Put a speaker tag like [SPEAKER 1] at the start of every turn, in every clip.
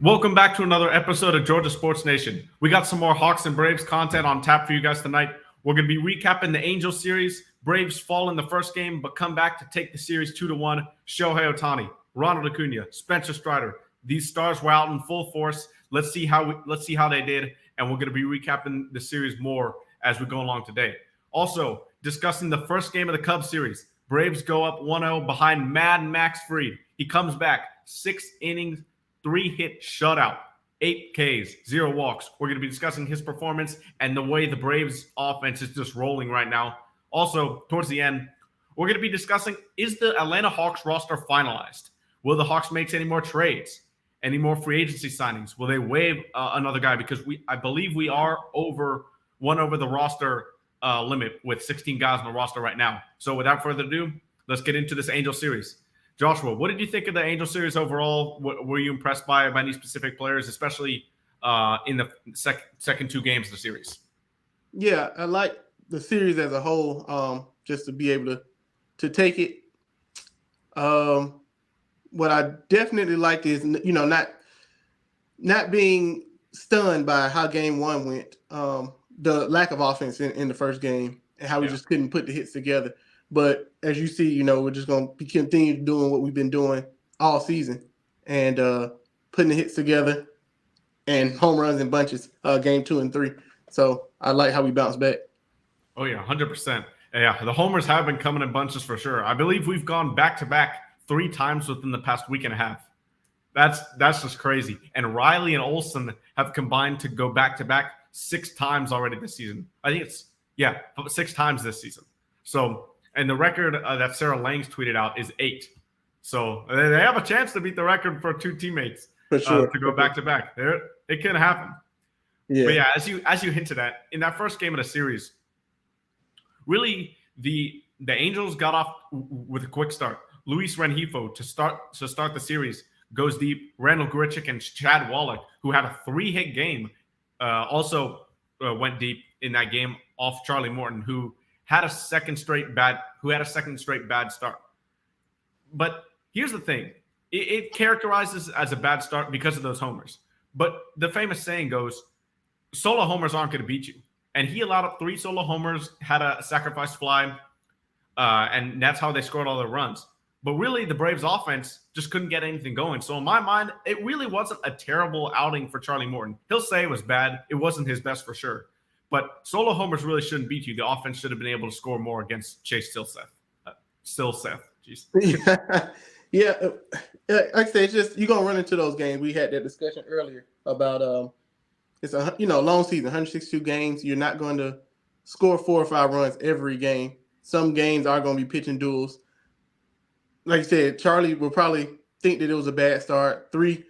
[SPEAKER 1] Welcome back to another episode of Georgia Sports Nation. We got some more Hawks and Braves content on tap for you guys tonight. We're going to be recapping the Angels series. Braves fall in the first game, but come back to take the series 2-1. Shohei Otani, Ronald Acuna, Spencer Strider. These stars were out in full force. Let's see how they did, and we're going to be recapping the series more as we go along today. Also, discussing the first game of the Cubs series. Braves go up 1-0 behind Mad Max Fried. He comes back 6 innings, 3-hit shutout, 8 Ks, 0 walks. We're going to be discussing his performance and the way the Braves offense is just rolling right now. Also, towards the end, we're going to be discussing, is the Atlanta Hawks roster finalized? Will the Hawks make any more trades? Any more free agency signings? Will they waive another guy? Because I believe we are over the roster limit with 16 guys on the roster right now. So without further ado, let's get into this Angel series. Joshua, what did you think of the Angel series overall? Were you impressed by any specific players, especially in the second 2 games of the series?
[SPEAKER 2] Yeah, I like the series as a whole, just to be able to take it. What I definitely liked is, not being stunned by how game 1 went, the lack of offense in the first game and how we just couldn't put the hits together. But as you see, we're just going to continue doing what we've been doing all season and putting the hits together and home runs in bunches, game 2 and 3. So I like how we bounced back.
[SPEAKER 1] Oh, yeah, 100%. Yeah, the homers have been coming in bunches for sure. I believe we've gone back-to-back 3 times within the past week and a half. That's just crazy. And Riley and Olsen have combined to go back-to-back 6 times already this season. I think it's, 6 times this season. So, and the record that Sarah Langs tweeted out is 8. So they have a chance to beat the record for 2 teammates
[SPEAKER 2] for sure.
[SPEAKER 1] To go back-to-back. It can happen. Yeah. But yeah, as you hinted at, in that first game of the series, really the Angels got off with a quick start. Luis Rengifo to start the series goes deep. Randall Grichuk and Chad Wallach, who had a 3-hit game, also went deep in that game off Charlie Morton, who had a second straight bad start. But here's the thing: it characterizes as a bad start because of those homers. But the famous saying goes, "Solo homers aren't going to beat you." And he allowed up 3 solo homers, had a sacrifice fly, and that's how they scored all their runs. But really, the Braves offense just couldn't get anything going. So in my mind, it really wasn't a terrible outing for Charlie Morton. He'll say it was bad. It wasn't his best for sure. But solo homers really shouldn't beat you. The offense should have been able to score more against Chase Stillseth. Jeez.
[SPEAKER 2] Yeah. Like I said, it's just you're gonna run into those games. We had that discussion earlier about it's a long season, 162 games. You're not going to score 4 or 5 runs every game. Some games are going to be pitching duels. Like you said, Charlie will probably think that it was a bad start. Three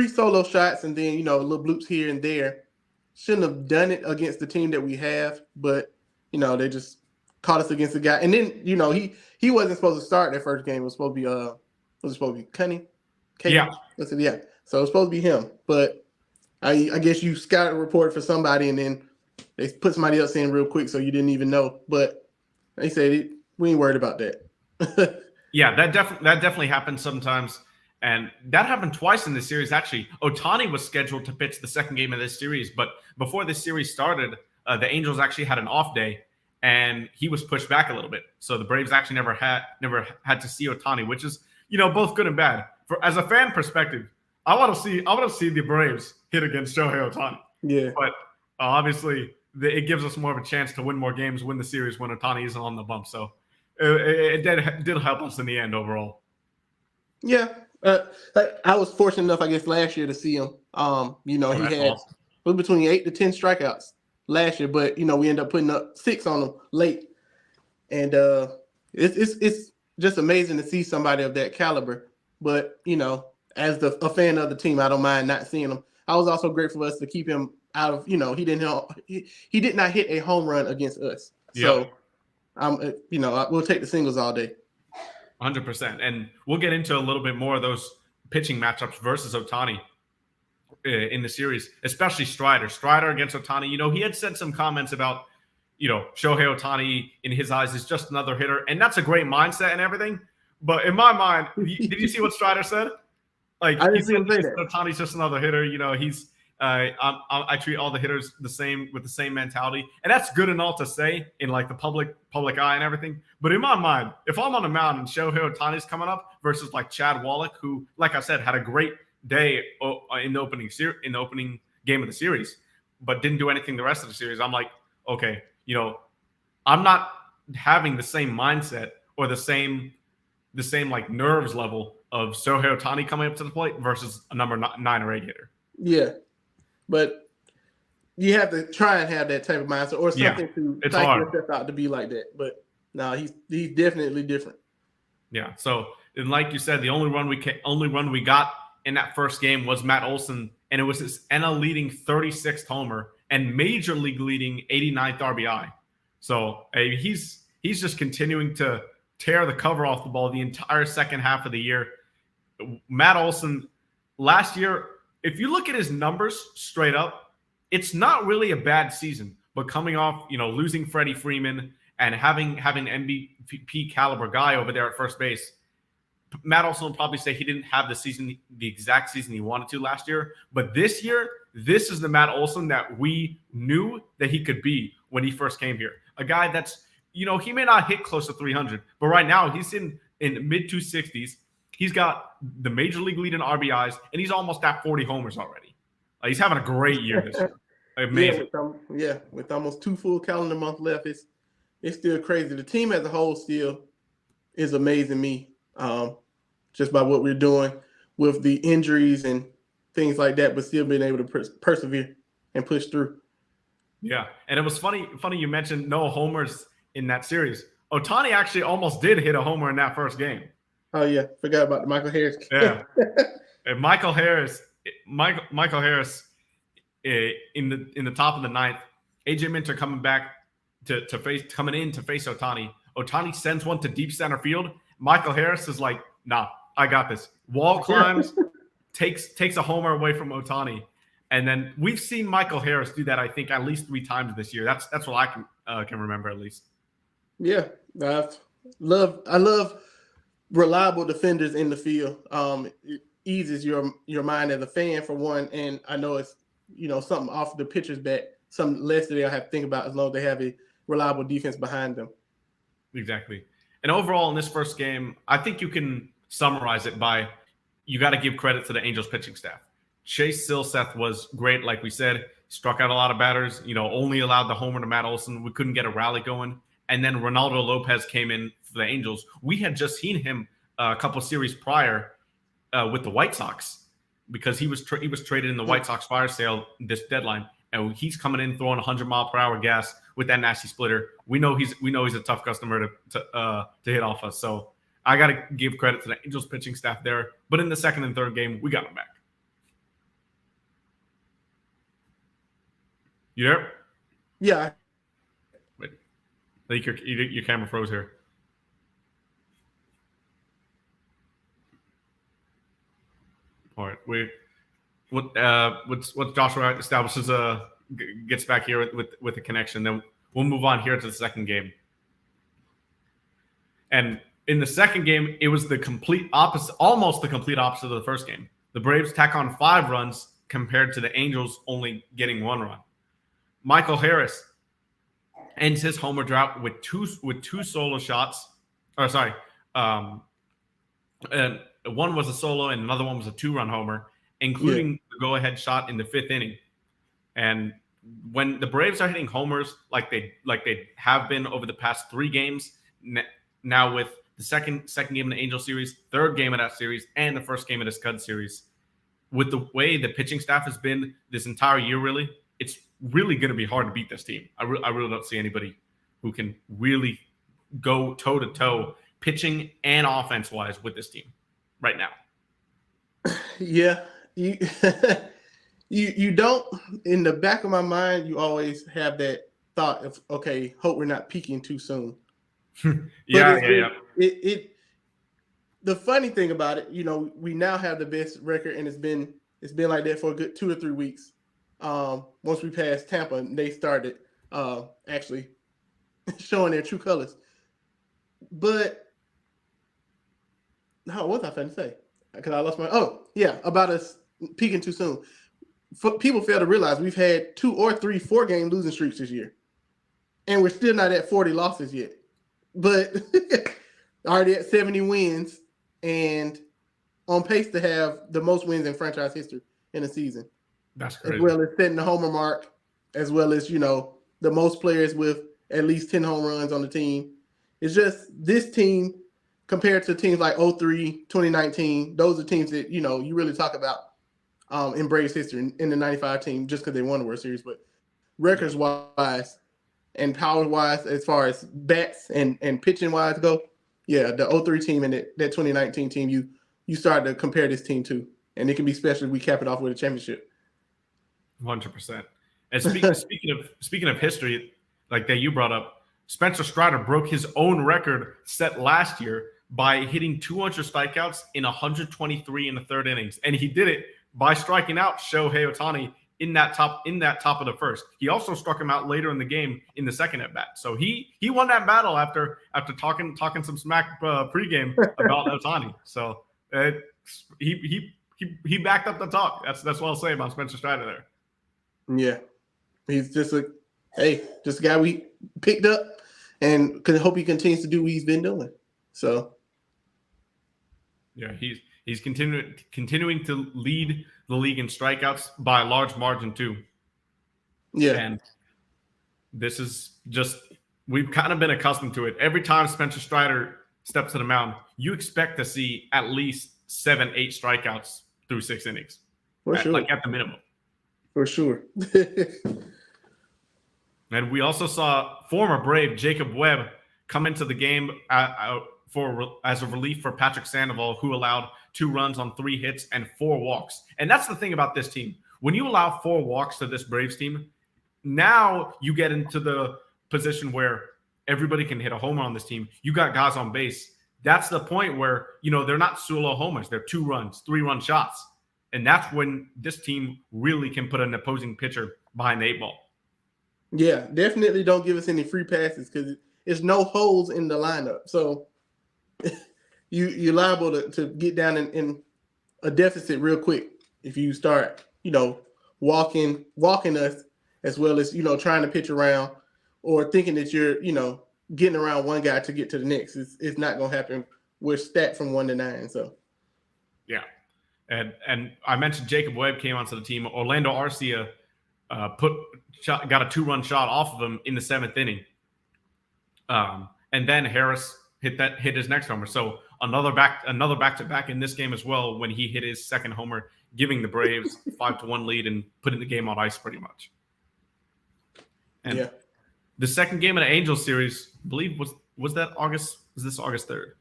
[SPEAKER 2] solo shots and then little bloops here and there. Shouldn't have done it against the team that we have, but they just caught us against the guy. And then he wasn't supposed to start that first game. It was supposed to be Cunny.
[SPEAKER 1] Yeah.
[SPEAKER 2] So it was supposed to be him, but I guess you scouted a report for somebody and then they put somebody else in real quick, so you didn't even know. But they said we ain't worried about that.
[SPEAKER 1] Yeah, that definitely happens sometimes. And that happened twice in this series, actually. Otani was scheduled to pitch the second game of this series, but before this series started, the Angels actually had an off day, and he was pushed back a little bit. So the Braves actually never had to see Otani, which is, both good and bad. As a fan perspective, I want to see the Braves hit against Shohei Otani.
[SPEAKER 2] Yeah.
[SPEAKER 1] But obviously, it gives us more of a chance to win more games, win the series when Otani isn't on the bump. So it did help us in the end overall.
[SPEAKER 2] Yeah. I was fortunate enough, I guess, last year to see him. He had between 8 to 10 strikeouts last year, but we ended up putting up 6 on him late. And it's just amazing to see somebody of that caliber. But as a fan of the team, I don't mind not seeing him. I was also grateful for us to keep him out of, he did not hit a home run against us. So we'll take the singles all day.
[SPEAKER 1] 100%. And we'll get into a little bit more of those pitching matchups versus Otani in the series, especially Strider. Strider against Otani, he had said some comments about, Shohei Otani in his eyes is just another hitter. And that's a great mindset and everything. But in my mind, did you see what Strider said? Like
[SPEAKER 2] I
[SPEAKER 1] he
[SPEAKER 2] didn't see
[SPEAKER 1] said,
[SPEAKER 2] him say that.
[SPEAKER 1] Otani's just another hitter. He's I treat all the hitters the same with the same mentality, and that's good and all to say in like the public eye and everything. But in my mind, if I'm on the mound and Shohei Otani's coming up versus like Chad Wallach, who, like I said, had a great day in the opening game of the series, but didn't do anything the rest of the series, I'm like, okay, I'm not having the same mindset or the same like nerves level of Shohei Otani coming up to the plate versus a number 9 or 8 hitter.
[SPEAKER 2] Yeah, but you have to try and have that type of mindset or something to psych yourself out to be like that. But no, he's definitely different.
[SPEAKER 1] Yeah. So, and like you said, the only run we got in that first game was Matt Olson, and it was his NL leading 36th homer and major league leading 89th RBI. So he's just continuing to tear the cover off the ball the entire second half of the year. Matt Olson last year, if you look at his numbers straight up, it's not really a bad season. But coming off, losing Freddie Freeman and having an MVP caliber guy over there at first base, Matt Olson will probably say he didn't have the exact season he wanted to last year. But this year, this is the Matt Olson that we knew that he could be when he first came here. A guy that's, he may not hit close to 300, but right now he's in mid 260s. He's got the major league lead in RBIs, and he's almost at 40 homers already. He's having a great year this year. Amazing.
[SPEAKER 2] With almost 2 full calendar months left, it's still crazy. The team as a whole still is amazing me, just by what we're doing with the injuries and things like that, but still being able to persevere and push through.
[SPEAKER 1] Yeah, and it was funny you mentioned no homers in that series. Otani actually almost did hit a homer in that first game.
[SPEAKER 2] Oh yeah, forgot about the Michael Harris.
[SPEAKER 1] Yeah, and Michael Harris in the top of the ninth. AJ Minter coming in to face Otani. Otani sends one to deep center field. Michael Harris is like, nah, I got this. Wall climbs, takes a homer away from Otani. And then we've seen Michael Harris do that, I think, at least 3 times this year. That's what I can remember at least.
[SPEAKER 2] Yeah, I love reliable defenders in the field. It eases your mind as a fan for one, and I know it's something off the pitcher's bat, something less that they'll have to think about as long as they have a reliable defense behind them.
[SPEAKER 1] Exactly. And overall in this first game, I think you can summarize it by you got to give credit to the Angels pitching staff. Chase Silseth was great, like we said. Struck out a lot of batters, only allowed the homer to Matt Olson. We couldn't get a rally going. And then Ronaldo Lopez came in for the Angels. We had just seen him a couple series prior with the White Sox because he was traded in the White Sox fire sale this deadline. And he's coming in throwing 100-mile-per-hour gas with that nasty splitter. We know he's a tough customer to hit off us. So I got to give credit to the Angels pitching staff there. But in the second and third game, we got him back. You there?
[SPEAKER 2] Yeah.
[SPEAKER 1] Wait. I think your camera froze here. All right. What's Joshua establishes gets back here with the connection, then we'll move on here to the second game. And in the second game, it was the complete opposite, almost the complete opposite of the first game. The Braves tack on 5 runs compared to the Angels only getting 1 run. Michael Harris ends his homer drought with two solo shots. And one was a solo and another one was a 2-run homer, including the go-ahead shot in the 5th inning. And when the Braves are hitting homers like they have been over the past 3 games, now with the second game of the Angel series, 3rd game of that series, and the 1st game of the Scud series, with the way the pitching staff has been this entire year, really, it's really going to be hard to beat this team. I really don't see anybody who can really go toe-to-toe pitching and offense-wise with this team right now.
[SPEAKER 2] Yeah. You don't, in the back of my mind, you always have that thought of, okay, hope we're not peaking too soon.
[SPEAKER 1] Yeah.
[SPEAKER 2] The funny thing about it, we now have the best record, and it's been like that for a good 2 or 3 weeks. Once we passed Tampa, they started actually showing their true colors. But what was I trying to say? because I lost my. Oh yeah, about us peaking too soon. People fail to realize we've had 2 or 3 4-game losing streaks this year, and we're still not at 40 losses yet. But already at 70 wins and on pace to have the most wins in franchise history in a season.
[SPEAKER 1] That's crazy.
[SPEAKER 2] As well as setting the homer mark, as well as, the most players with at least 10 home runs on the team. It's just this team compared to teams like 03, 2019, those are teams that, you really talk about in Braves history in the 95 team just because they won the World Series. But records-wise and power-wise, as far as bats and pitching-wise go, yeah, the 03 team and that 2019 team, you start to compare this team to. And it can be special if we cap it off with a championship.
[SPEAKER 1] 100%. And speaking of history, like that you brought up, Spencer Strider broke his own record set last year by hitting 200 strikeouts in 123 in the third innings, and he did it by striking out Shohei Otani in that top of the first. He also struck him out later in the game in the second at bat. So he won that battle after talking some smack pregame about Otani. So he backed up the talk. That's what I'll say about Spencer Strider there.
[SPEAKER 2] Yeah, he's just a guy we picked up, and hope he continues to do what he's been doing. So,
[SPEAKER 1] yeah, he's continuing to lead the league in strikeouts by a large margin too.
[SPEAKER 2] Yeah, and
[SPEAKER 1] this is just we've kind of been accustomed to it. Every time Spencer Strider steps to the mound, you expect to see at least 7-8 strikeouts through 6 innings,
[SPEAKER 2] sure,
[SPEAKER 1] like at the minimum.
[SPEAKER 2] For sure.
[SPEAKER 1] And we also saw former Brave Jacob Webb come into the game as a relief for Patrick Sandoval, who allowed 2 runs on 3 hits and 4 walks. And that's the thing about this team. When you allow 4 walks to this Braves team, now you get into the position where everybody can hit a homer on this team. You got guys on base. That's the point where, they're not solo homers. They're 2 runs, 3-run shots. And that's when this team really can put an opposing pitcher behind the 8 ball.
[SPEAKER 2] Yeah, definitely don't give us any free passes because there's no holes in the lineup. So you're liable to get down in a deficit real quick if you start, walking us as well as, trying to pitch around or thinking that you're, getting around one guy to get to the next. It's not going to happen. We're stacked from 1 to 9. So,
[SPEAKER 1] yeah. And I mentioned Jacob Webb came onto the team. Orlando Arcia got a 2-run shot off of him in the 7th inning. And then Harris hit his next homer. So another back-to-back in this game as well when he hit his second homer, giving the Braves 5-1 lead and putting the game on ice pretty much. And the second game of the Angels series, I believe was this August 3rd?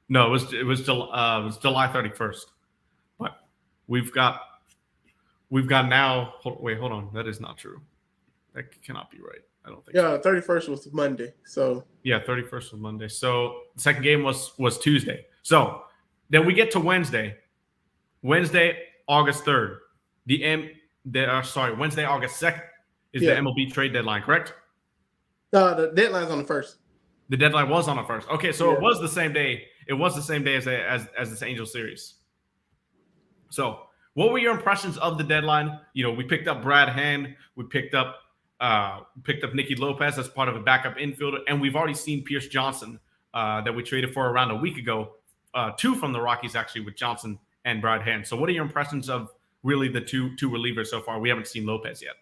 [SPEAKER 1] No, it was July 31st. But we've got now. Hold on. That is not true. That cannot be right. I don't think.
[SPEAKER 2] Yeah, 31st was Monday. So
[SPEAKER 1] 31st was Monday. So the second game was Tuesday. So then we get to Wednesday, August 3rd. Wednesday, August 2nd is the MLB trade deadline, correct?
[SPEAKER 2] The deadline's on the 1st.
[SPEAKER 1] The deadline was on the 1st. Okay, so it was the same day. It was the same day as this Angels series. So, what were your impressions of the deadline? We picked up Brad Hand. We picked up Nicky Lopez as part of a backup infielder, and we've already seen Pierce Johnson that we traded for around a week ago. 2 from the Rockies actually with Johnson and Brad Hand. So, what are your impressions of really the two relievers so far? We haven't seen Lopez yet.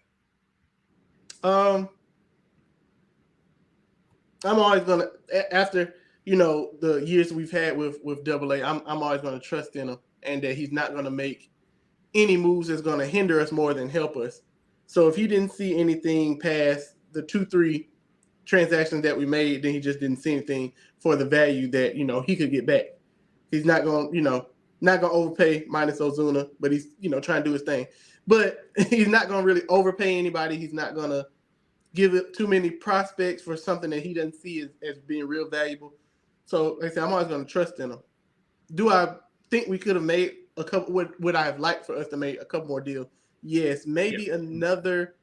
[SPEAKER 2] I'm always gonna after the years we've had with AA. I'm always gonna trust in him and that he's not gonna make any moves that's gonna hinder us more than help us. So if he didn't see anything past the 2-3 transactions that we made, then he just didn't see anything for the value that he could get back. He's not gonna overpay minus Ozuna, but he's trying to do his thing. But he's not gonna really overpay anybody. He's not gonna give it too many prospects for something that he doesn't see as being real valuable. So, like I said, I'm always going to trust in him. Do I think we could have made a couple? Would I have liked for us to make a couple more deals? Yes, maybe another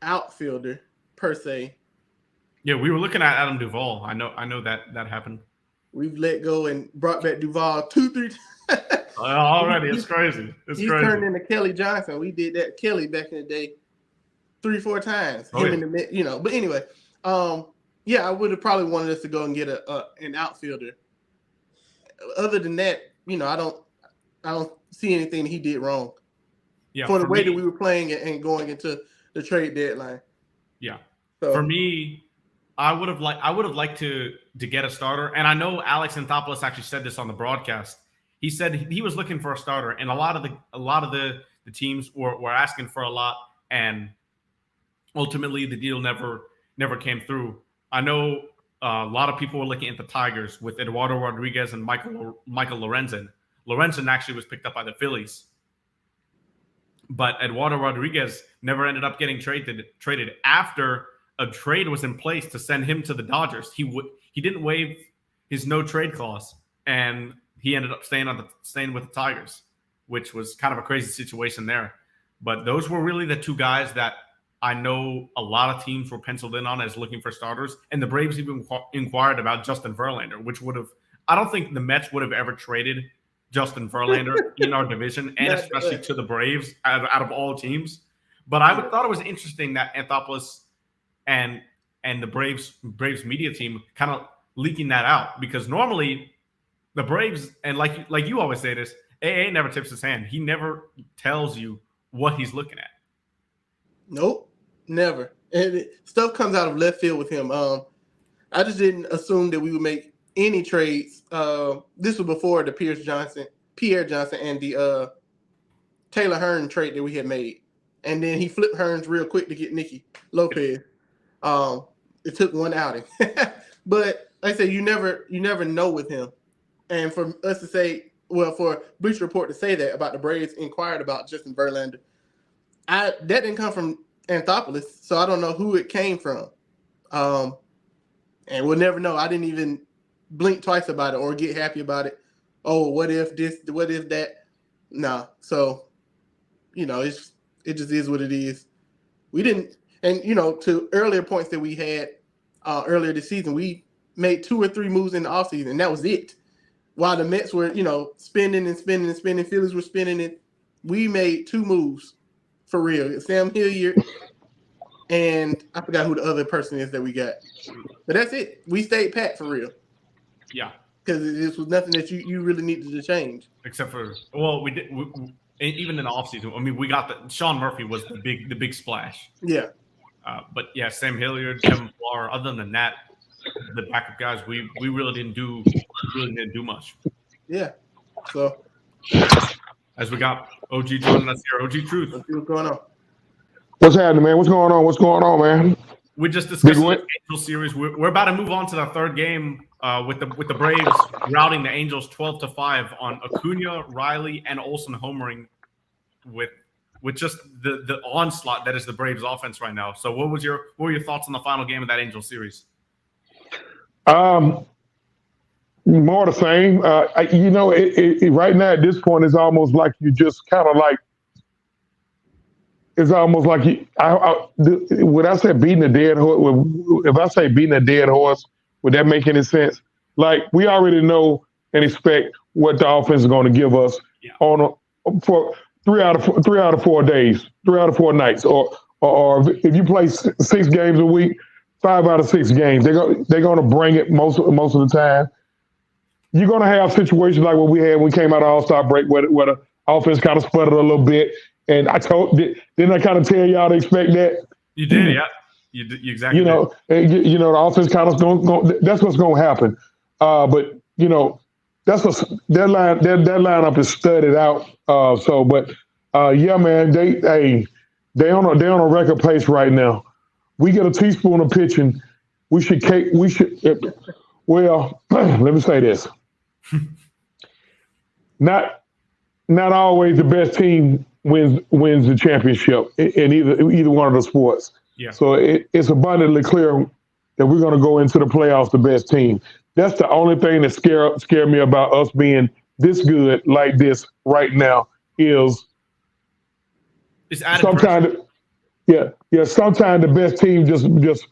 [SPEAKER 2] outfielder per se.
[SPEAKER 1] Yeah, we were looking at Adam Duvall. I know that happened.
[SPEAKER 2] We've let go and brought back Duvall 2-3 times.
[SPEAKER 1] Already, it's crazy.
[SPEAKER 2] He's turned into Kelly Johnson. We did that Kelly back in the day 3-4 times. In the But anyway, yeah, I would have probably wanted us to go and get an outfielder. Other than that, I don't see anything he did wrong.
[SPEAKER 1] Yeah,
[SPEAKER 2] for the way that we were playing and going into the trade deadline.
[SPEAKER 1] Yeah. So, for me, I would have liked to get a starter. And I know Alex Anthopoulos actually said this on the broadcast. He said he was looking for a starter, and a lot of the teams were asking for a lot, and ultimately the deal never came through. I know a lot of people were looking at the Tigers with Eduardo Rodriguez and Michael Lorenzen. Lorenzen actually was picked up by the Phillies, but Eduardo Rodriguez never ended up getting traded after a trade was in place to send him to the Dodgers. He didn't waive his no trade clause, and he ended up staying with the Tigers, which was kind of a crazy situation there. But those were really the two guys that I know a lot of teams were penciled in on as looking for starters, and the Braves even inquired about Justin Verlander, which I don't think the Mets would have ever traded Justin Verlander in our division, and especially to the Braves out of all teams. But I thought it was interesting that Anthopoulos and the Braves media team kind of leaking that out, because normally the Braves, and like you always say this, AA never tips his hand. He never tells you what he's looking at.
[SPEAKER 2] Nope, never. And stuff comes out of left field with him. I just didn't assume that we would make any trades. This was before the Pierre Johnson and the Taylor Hearn trade that we had made. And then he flipped Hearns real quick to get Nicky Lopez. It took one outing. But like I said, you never know with him. And for us to say, well, for Bleacher Report to say that about the Braves inquired about Justin Verlander, that didn't come from Anthopoulos, so I don't know who it came from. And we'll never know. I didn't even blink twice about it or get happy about it. Oh, what if this? What if that? No. So, it just is what it is. We didn't, and to earlier points that we had earlier this season, we made 2 or 3 moves in the offseason, and that was it. While the Mets were, spending and spending and spending, Phillies were spending it. We made 2 moves for real. Sam Hilliard, and I forgot who the other person is that we got. But that's it. We stayed pat for real.
[SPEAKER 1] Yeah.
[SPEAKER 2] Because this was nothing that you really needed to change.
[SPEAKER 1] Except for, we did. Even in the offseason, I mean, we got Sean Murphy was the big splash.
[SPEAKER 2] Yeah.
[SPEAKER 1] But yeah, Sam Hilliard, Kevin Flower. Other than that, the backup guys, we really didn't do much.
[SPEAKER 2] Yeah. So
[SPEAKER 1] as we got OG joining us here, OG Truth.
[SPEAKER 2] Let's see what's going on.
[SPEAKER 3] What's happening, man? What's going on, man?
[SPEAKER 1] We just discussed the Angels series. We're about to move on to the third game with the Braves routing the Angels 12-5 on Acuna, Riley, and Olsen homering with just the onslaught that is the Braves offense right now. So what were your thoughts on the final game of that Angels series?
[SPEAKER 3] More the same. Right now at this point, it's almost like you just kind of like. It's almost like when I say beating a dead horse, if I say beating a dead horse, would that make any sense? Like, we already know and expect what the offense is going to give us for 3 out of 4 days, 3 out of 4 nights, or if you play 6 games a week, 5 out of 6 games, they're going to bring it most of the time. You're going to have situations like what we had when we came out of All-Star break where the offense kind of sputtered a little bit. And didn't I kind of tell y'all to expect that?
[SPEAKER 1] You did, yeah. You exactly.
[SPEAKER 3] The offense kind of that's what's going to happen. But that lineup is studied out. Yeah, man, they on a record pace right now. We get a teaspoon of pitching, we should. Well, let me say this. Not always the best team wins the championship in either one of the sports.
[SPEAKER 1] Yeah.
[SPEAKER 3] So it's abundantly clear that we're going to go into the playoffs the best team. That's the only thing that scare me about us being this good like this right now is sometimes sometimes the best team just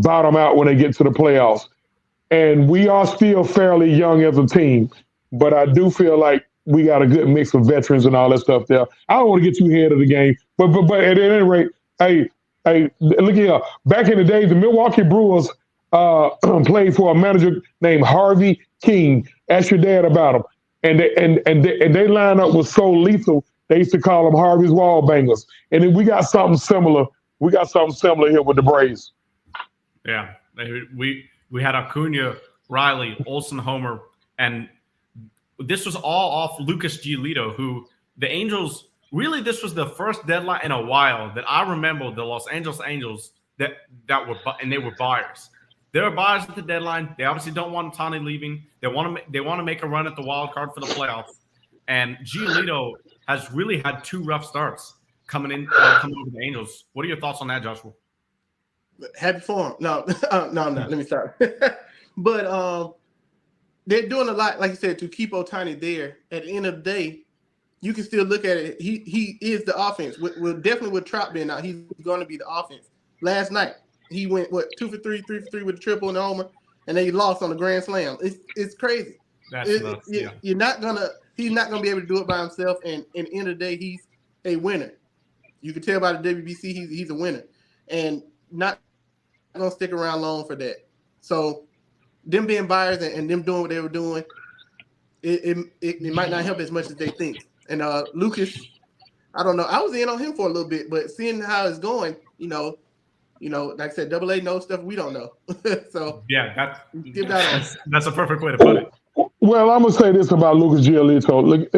[SPEAKER 3] bottom out when they get to the playoffs. And we are still fairly young as a team, but I do feel like we got a good mix of veterans and all that stuff there. I don't want to get too ahead of the game, but at any rate, hey, look here. Back in the day, the Milwaukee Brewers played for a manager named Harvey King. Ask your dad about him. And they line up was so lethal. They used to call them Harvey's Wall Bangers. And then we got something similar. We got something similar here with the Braves.
[SPEAKER 1] Yeah, we had Acuna, Riley, Olsen, Homer, and this was all off Lucas Giolito, who the Angels really, this was the first deadline in a while that I remember the Los Angeles Angels that were, and they were buyers. They were buyers at the deadline. They obviously don't want Otani leaving. They want to make a run at the wild card for the playoffs. And Giolito has really had 2 rough starts coming over the Angels. What are your thoughts on that, Joshua?
[SPEAKER 2] Happy for him. No, no. Let me start. But they're doing a lot, like you said, to keep Otani there. At the end of the day, you can still look at it. He is the offense. Definitely with Trout being out, he's going to be the offense. Last night, he went 2 for 3, 3 for 3 with a triple and a homer, and they lost on the grand slam. It's crazy. That's nuts. You're not gonna. He's not gonna be able to do it by himself. And at the end of the day, he's a winner. You can tell by the WBC, he's a winner, and not gonna stick around long for that. So, them being buyers and them doing what they were doing, it might not help as much as they think. And Lucas, I don't know. I was in on him for a little bit, but seeing how it's going, like I said, AA knows stuff we don't know. So
[SPEAKER 1] yeah,
[SPEAKER 2] that's
[SPEAKER 1] a perfect way to put it.
[SPEAKER 3] Well, I'm gonna say this about Lucas Giolito. Look,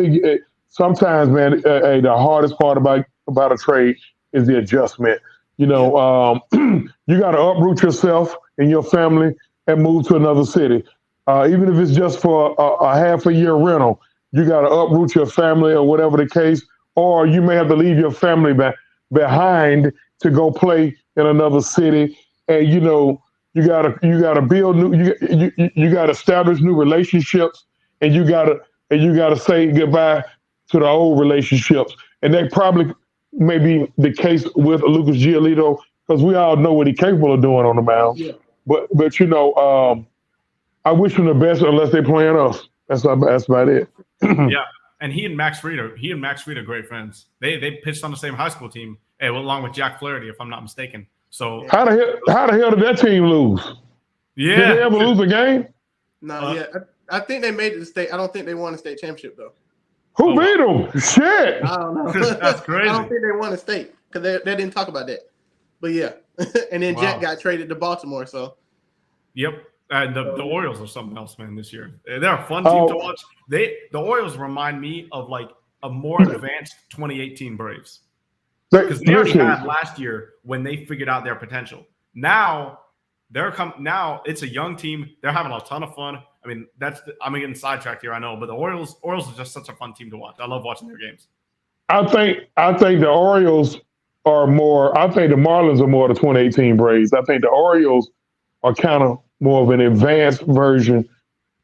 [SPEAKER 3] sometimes, man, the hardest part about a trade is the adjustment. You got to uproot yourself and your family and move to another city. Even if it's just for a half a year rental, you got to uproot your family or whatever the case, or you may have to leave your family behind to go play in another city. And you got to build new. You got to establish new relationships, and you got to say goodbye to the old relationships. And that probably may be the case with Lucas Giolito, because we all know what he's capable of doing on the mound.
[SPEAKER 2] Yeah.
[SPEAKER 3] But I wish them the best unless they're playing us. That's about it.
[SPEAKER 1] Yeah, and he and Max Fried are great friends. They pitched on the same high school team, along with Jack Flaherty, if I'm not mistaken. So
[SPEAKER 3] how the hell did that team lose?
[SPEAKER 1] Yeah,
[SPEAKER 3] did they ever lose a game?
[SPEAKER 2] No, I think they made it to state. I don't think they won a state championship though.
[SPEAKER 3] Who beat them? Shit,
[SPEAKER 2] I don't know.
[SPEAKER 1] That's crazy.
[SPEAKER 2] I don't think they won a state because they didn't talk about that. But yeah, and then Jack got traded to Baltimore. So
[SPEAKER 1] yep. The Orioles are something else, man, this year. They're a fun team to watch. The Orioles remind me of like a more advanced 2018 Braves. Because they already had last year when they figured out their potential. Now it's a young team. They're having a ton of fun. I mean, I'm getting sidetracked here, I know, but the Orioles are just such a fun team to watch. I love watching their games.
[SPEAKER 3] I think the Orioles are more. I think the Marlins are more the 2018 Braves. I think the Orioles are kind of more of an advanced version,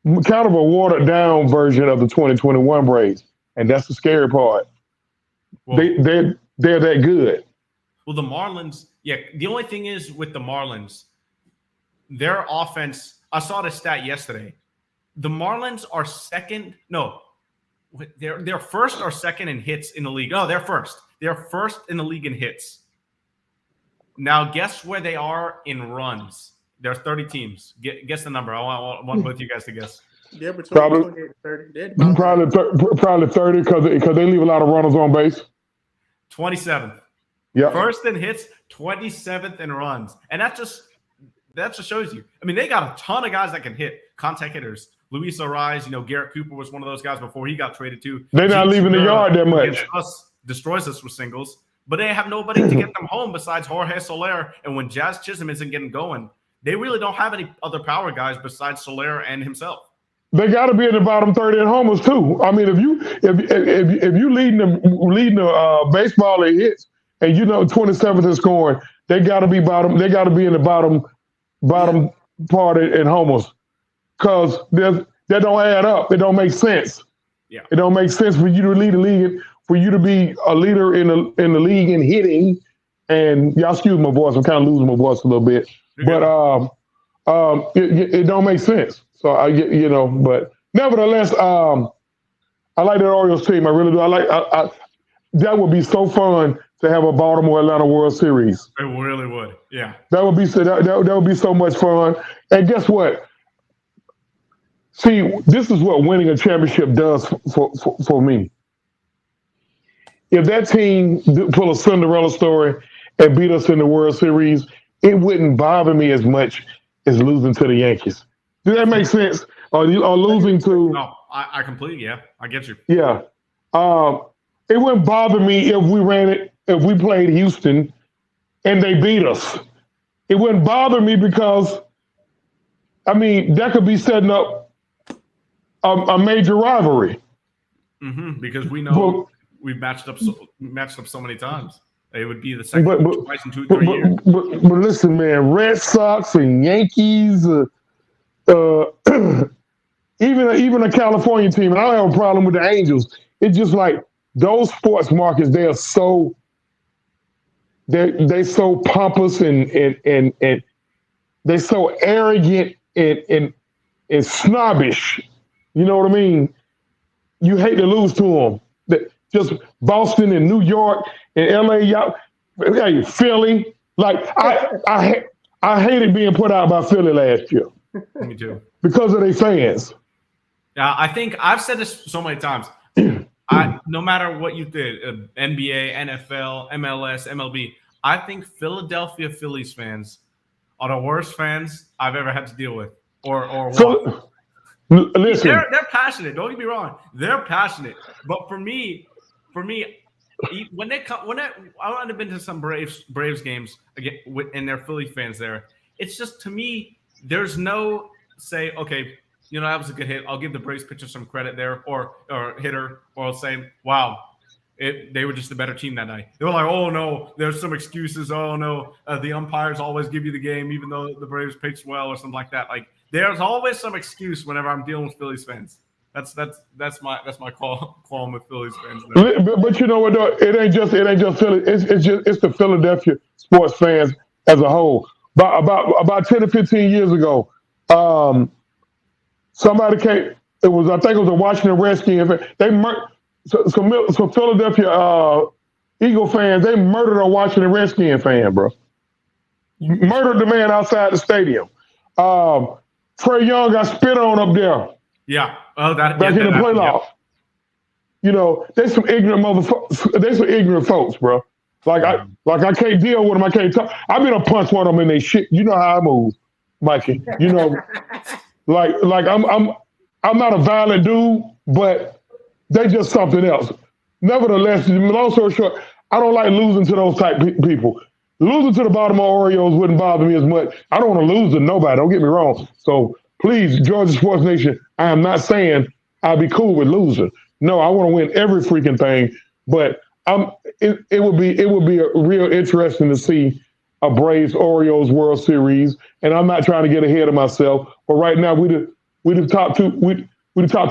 [SPEAKER 3] kind of a watered down version of the 2021 Braves. And that's the scary part. Well, they're that good.
[SPEAKER 1] Well, the Marlins, the only thing is with the Marlins, their offense, I saw the stat yesterday. The Marlins are they're first or second in hits in the league. Oh, they're first. They're first in the league in hits. Now, guess where they are in runs? There's 30 teams. Guess the number. I want both of you guys to guess.
[SPEAKER 2] They're between 28 and 30.
[SPEAKER 3] Probably 30 because they leave a lot of runners on base.
[SPEAKER 1] 27th.
[SPEAKER 3] Yeah.
[SPEAKER 1] First in hits, 27th in runs. And that just shows you. I mean, they got a ton of guys that can hit, contact hitters. Luis Ariz, Garrett Cooper was one of those guys before he got traded too.
[SPEAKER 3] They're not leaving the yard that much.
[SPEAKER 1] Destroys us with singles. But they have nobody to get them home besides Jorge Soler. And when Jazz Chisholm isn't getting going, they really don't have any other power guys besides Soler and himself.
[SPEAKER 3] They got to be in the bottom 30 in homers too. I mean, if you leading the baseball in hits and 27th in scoring, they got to be bottom. They got to be in the bottom part in homers, because that don't add up. It don't make sense.
[SPEAKER 1] Yeah,
[SPEAKER 3] it don't make sense for you to lead the league, for you to be a leader in the league in hitting. And y'all excuse my voice. I'm kind of losing my voice a little bit. But it don't make sense. So but nevertheless, I like that Orioles team. I really do. That would be so fun to have a Baltimore Atlanta World Series.
[SPEAKER 1] It really would. Yeah.
[SPEAKER 3] That would be so much fun. And guess what? See, this is what winning a championship does for me. If that team pull a Cinderella story and beat us in the World Series, it wouldn't bother me as much as losing to the Yankees. Does that make sense? Or losing to?
[SPEAKER 1] No, I completely, yeah, I get you.
[SPEAKER 3] Yeah. It wouldn't bother me if we played Houston and they beat us. It wouldn't bother me because, that could be setting up a major rivalry.
[SPEAKER 1] Mm-hmm, because we know we've matched up so many times. It would be the second twice in 2-3 years.
[SPEAKER 3] But listen, man, Red Sox and Yankees, even a California team, and I don't have a problem with the Angels. It's just like those sports markets, they're so pompous and they're so arrogant and snobbish. You know what I mean? You hate to lose to them. Just Boston and New York and LA, Philly. Like I hated being put out by Philly last year.
[SPEAKER 1] Me too.
[SPEAKER 3] Because of their fans.
[SPEAKER 1] Yeah, I think I've said this so many times. No matter what you did, NBA, NFL, MLS, MLB, I think Philadelphia Phillies fans are the worst fans I've ever had to deal with.
[SPEAKER 3] Listen,
[SPEAKER 1] they're passionate. Don't get me wrong. They're passionate. But for me, when I would have been to some Braves games again, and their Philly fans there. It's just, to me, there's no say, okay, that was a good hit. I'll give the Braves pitcher some credit there, or hitter, or I'll say, wow, they were just a better team that night. They were like, oh no, there's some excuses. Oh no, the umpires always give you the game, even though the Braves pitched well or something like that. Like, there's always some excuse whenever I'm dealing with Phillies fans. That's my qualm with Phillies fans.
[SPEAKER 3] But you know what? Though? It ain't just Philly. It's the Philadelphia sports fans as a whole. About 10 to 15 years ago, somebody came. I think it was a Washington Redskins. So Philadelphia Eagle fans, they murdered a Washington Redskins fan, bro. Murdered the man outside the stadium. Trey Young got spit on up there.
[SPEAKER 1] Yeah.
[SPEAKER 3] Back in the playoff. Yeah. They some ignorant motherfuckers. They some ignorant folks, bro. I can't deal with them. I can't talk. I've been to punch one of them in their shit. You know how I move, Mikey. I'm not a violent dude, but they just something else. Nevertheless, long story short, I don't like losing to those type people. Losing to the Baltimore Orioles wouldn't bother me as much. I don't want to lose to nobody. Don't get me wrong. So please, Georgia Sports Nation, I am not saying I'll be cool with losing. No, I want to win every freaking thing. But it would be a real interesting to see a Braves Orioles World Series. And I'm not trying to get ahead of myself. But right now we the top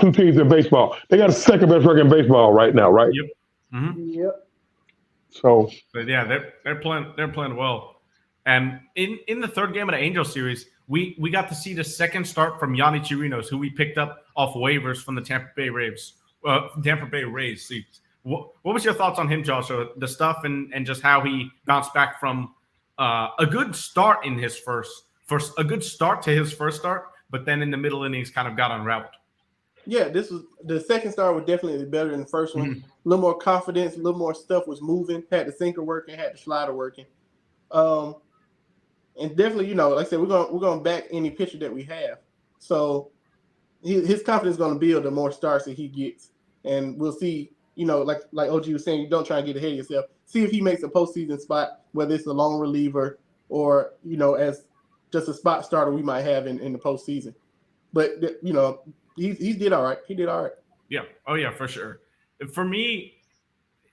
[SPEAKER 3] two teams in baseball. They got a second best record in baseball right now, right?
[SPEAKER 1] Yep. Mm-hmm.
[SPEAKER 2] Yep.
[SPEAKER 1] So, but yeah, they're playing well. And in the third game of the Angels series, we got to see the second start from Yonny Chirinos, who we picked up off waivers from the Tampa Bay Rays. See, what was your thoughts on him, Joshua? The stuff and just how he bounced back from a good start in his a good start to his first start, but then in the middle innings kind of got unraveled.
[SPEAKER 2] Yeah, this was the second start was definitely better than the first one.
[SPEAKER 1] Mm-hmm.
[SPEAKER 2] A little more confidence, a little more stuff was moving. Had the sinker working, had the slider working, and definitely, like I said, we're gonna back any pitcher that we have. So his confidence is gonna build the more starts that he gets, and we'll see. Like OG was saying, you don't try and get ahead of yourself. See if he makes a postseason spot, whether it's a long reliever or as just a spot starter we might have in the postseason. But he did all right. He did all right.
[SPEAKER 1] Yeah. Oh yeah, for sure. For me,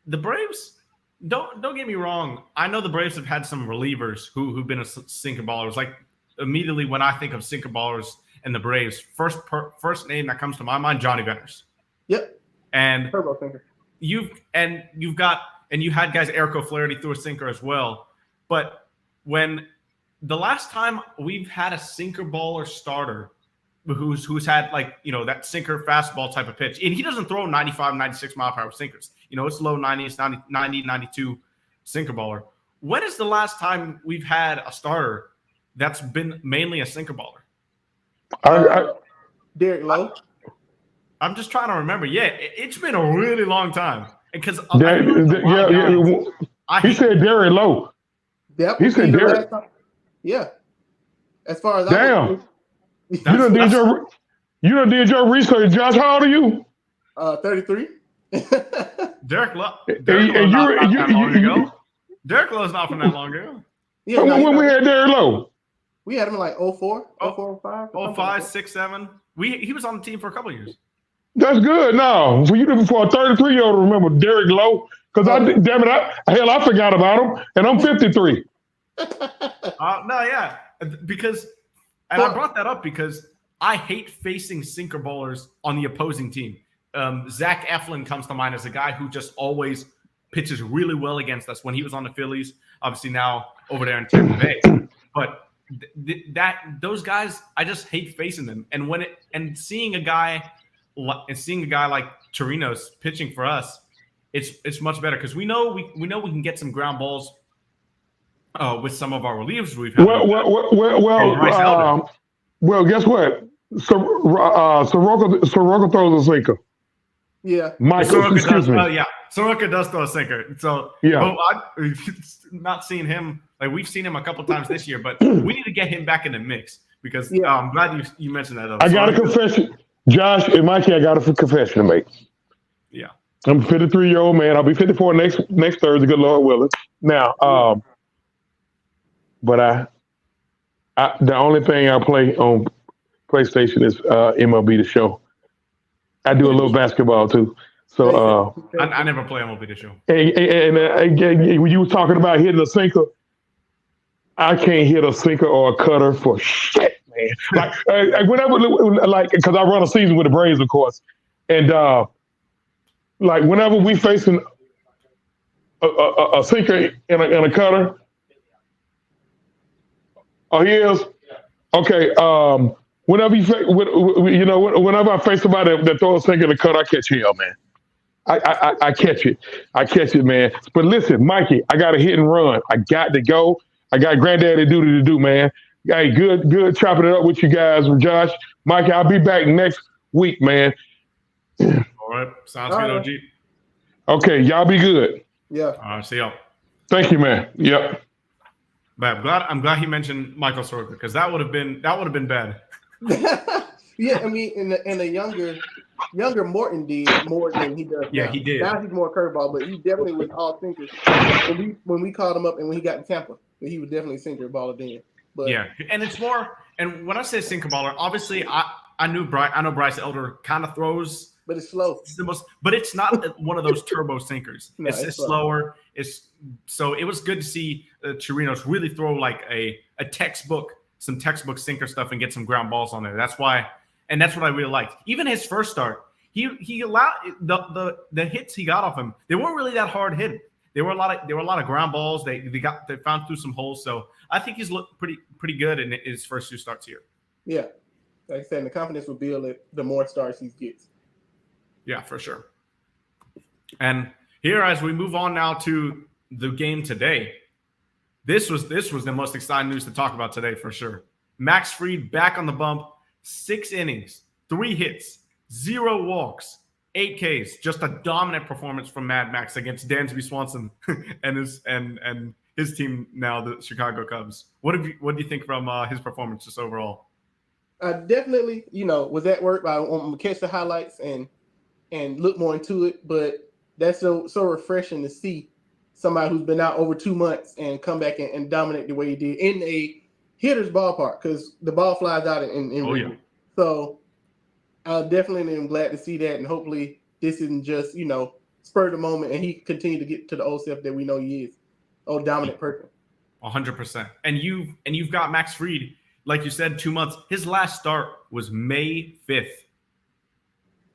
[SPEAKER 1] the Braves, don't get me wrong. I know the Braves have had some relievers who've been sinker ballers. Like, immediately when I think of sinker ballers and the Braves, first name that comes to my mind, Johnny Venters.
[SPEAKER 2] Yep.
[SPEAKER 1] And
[SPEAKER 2] turbo sinker.
[SPEAKER 1] You had guys, Eric O'Flaherty threw a sinker as well. But when the last time we've had a sinker baller starter who's had like, that sinker fastball type of pitch. And he doesn't throw 95, 96 mile per hour sinkers. It's low 90s, 90, 92 sinker baller. When is the last time we've had a starter that's been mainly a sinker baller?
[SPEAKER 2] Derek Lowe.
[SPEAKER 1] I'm just trying to remember. Yeah, it's been a really long time. Because
[SPEAKER 3] he said Derek Lowe.
[SPEAKER 2] Yep.
[SPEAKER 3] He said Derek.
[SPEAKER 2] Yeah. As far as
[SPEAKER 3] damn. You done did your research, Josh. How old are you?
[SPEAKER 2] 33.
[SPEAKER 1] Derek Lowe. Derek Lowe's not from that long ago.
[SPEAKER 2] Yeah,
[SPEAKER 3] when we had Derek Lowe?
[SPEAKER 2] We had him in like 04, 05.
[SPEAKER 1] 05, 6, 7. He was on the team for a couple of years.
[SPEAKER 3] That's good. No, for a 33-year-old to remember Derek Lowe, because I forgot about him, and I'm 53.
[SPEAKER 1] Because I brought that up because I hate facing sinker ballers on the opposing team. Zach Eflin comes to mind as a guy who just always pitches really well against us when he was on the Phillies. Obviously now over there in Tampa Bay, but those guys, I just hate facing them. And seeing a guy like Torino's pitching for us, it's much better because we know we can get some ground balls with some of our relievers we've had.
[SPEAKER 3] Well, guess what? Soroka throws a sinker.
[SPEAKER 2] Yeah,
[SPEAKER 3] Michael, excuse me.
[SPEAKER 1] Soroka does throw a sinker. So
[SPEAKER 3] yeah,
[SPEAKER 1] not seeing him. Like we've seen him a couple times this year, but we need to get him back in the mix because I'm glad you mentioned that.
[SPEAKER 3] I got a confession, Josh and Mikey. I got a confession to make.
[SPEAKER 1] Yeah,
[SPEAKER 3] I'm a 53-year-old man. I'll be 54 next Thursday. Good Lord willing. Now, but the only thing I play on PlayStation is MLB The Show. I do a little basketball too. So
[SPEAKER 1] I never play MLB The Show.
[SPEAKER 3] And when you were talking about hitting a sinker, I can't hit a sinker or a cutter for shit, man. Because I run a season with the Braves, of course, and whenever we facing a sinker and a cutter, okay. Whenever whenever I face somebody that throws a sinker and a cutter, I catch hell, man. I catch it. I catch it, man. But listen, Mikey, I got a hit and run. I got to go. I got granddaddy duty to do, man. Hey, good chopping it up with you guys, Josh. Mikey, I'll be back next week, man.
[SPEAKER 1] All right. Sounds good, OG.
[SPEAKER 3] Okay, y'all be good.
[SPEAKER 2] Yeah.
[SPEAKER 1] All right, see y'all.
[SPEAKER 3] Thank you, man. Yep.
[SPEAKER 1] But I'm glad he mentioned Michael Soroka because that would have been bad.
[SPEAKER 2] Yeah, I mean, in a younger Morton did more than he does.
[SPEAKER 1] Yeah,
[SPEAKER 2] now.
[SPEAKER 1] he did.
[SPEAKER 2] Now he's more curveball, but he definitely was all sinkers. When we called him up and when he got to Tampa, he was definitely sinker baller then. But
[SPEAKER 1] yeah, and it's more. And when I say sinker baller, obviously I know Bryce Elder kind of throws,
[SPEAKER 2] but it's slow.
[SPEAKER 1] But it's not one of those turbo sinkers.
[SPEAKER 2] No,
[SPEAKER 1] it's slower. So it was good to see Chirinos really throw like some textbook sinker stuff and get some ground balls on there. That's why, and that's what I really liked. Even his first start, he allowed the hits he got off him. They weren't really that hard hit. There were a lot of ground balls. They found through some holes. So I think he's looked pretty good in his first two starts here.
[SPEAKER 2] Yeah, like I said, the confidence will build the more starts he gets.
[SPEAKER 1] Yeah, for sure. And here, as we move on now to the game today, this was the most exciting news to talk about today for sure. Max Fried back on the bump, 6 innings, 3 hits, 0 walks, 8 Ks. Just a dominant performance from Mad Max against Dansby Swanson and his team now, the Chicago Cubs. What do you think from his performance just overall?
[SPEAKER 2] I definitely, was at work. I want to catch the highlights and look more into it. But that's so refreshing to see somebody who's been out over 2 months and come back and dominate the way he did in a hitter's ballpark because the ball flies out in So I definitely am glad to see that, and hopefully this isn't just spur of the moment, and he continue to get to the old self that we know he is, dominant person. 100%.
[SPEAKER 1] And you've got Max Fried, like you said, 2 months. His last start was May 5th,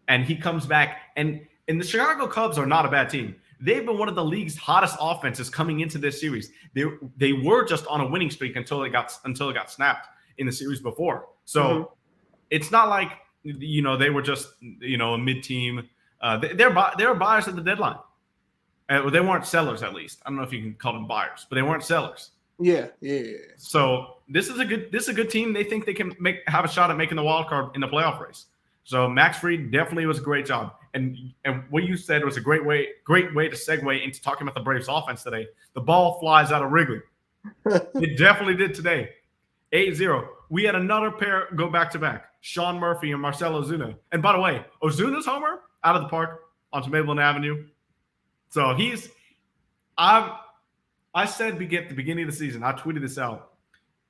[SPEAKER 1] and he comes back. And the Chicago Cubs are not a bad team. They've been one of the league's hottest offenses coming into this series. They were just on a winning streak until it got snapped in the series before. So it's not like they were just a mid team. They were buyers at the deadline. They weren't sellers, at least. I don't know if you can call them buyers, but they weren't sellers.
[SPEAKER 2] Yeah.
[SPEAKER 1] So this is a good team. They think they can have a shot at making the wild card in the playoff race. So Max Fried definitely was a great job. And what you said was a great way to segue into talking about the Braves offense today. The ball flies out of Wrigley. It definitely did today. 8-0. We had another pair go back-to-back. Sean Murphy and Marcell Ozuna. And by the way, Ozuna's homer out of the park onto Maitland Avenue. So I said at the beginning of the season, I tweeted this out,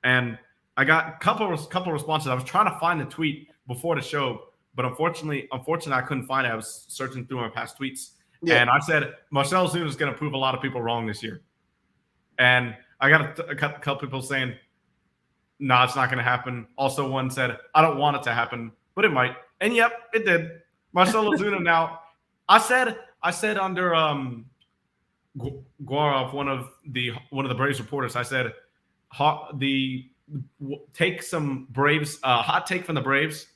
[SPEAKER 1] and I got a couple responses. I was trying to find the tweet before the show, but unfortunately, I couldn't find it. I was searching through my past tweets, and I said Marcell Ozuna is going to prove a lot of people wrong this year. And I got a couple people saying, "No, it's not going to happen." Also, one said, "I don't want it to happen, but it might." And yep, it did. Marcell Ozuna now. I said under Guarov, one of the Braves reporters, I said, take some Braves hot take from the Braves.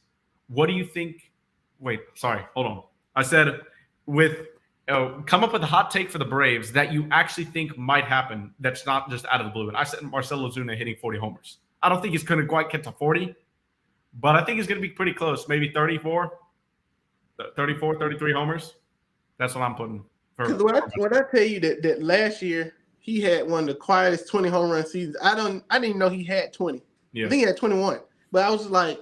[SPEAKER 1] What do you think? Wait, sorry, hold on. I said come up with a hot take for the Braves that you actually think might happen. That's not just out of the blue. And I said Marcell Ozuna hitting 40 homers. I don't think he's going to quite get to 40, but I think he's going to be pretty close. Maybe 34, 33 homers. That's what I'm putting.
[SPEAKER 2] Because when I tell you that last year he had one of the quietest 20 home run seasons, I didn't even know he had 20.
[SPEAKER 1] Yeah.
[SPEAKER 2] I think he had 21. But I was just like,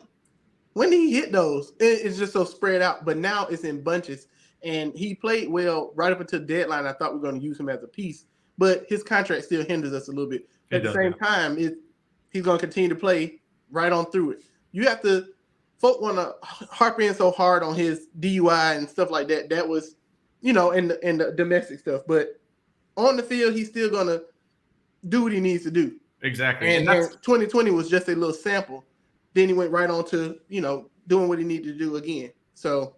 [SPEAKER 2] when did he hit those? It's just so spread out. But now it's in bunches. And he played well right up until the deadline. I thought we were going to use him as a piece. But his contract still hinders us a little bit. At the same time, he's going to continue to play right on through it. You have to – folk want to harp in so hard on his DUI and stuff like that. That was – in the domestic stuff, but on the field, he's still gonna do what he needs to do.
[SPEAKER 1] Exactly.
[SPEAKER 2] And 2020 was just a little sample. Then he went right on to doing what he needed to do again. So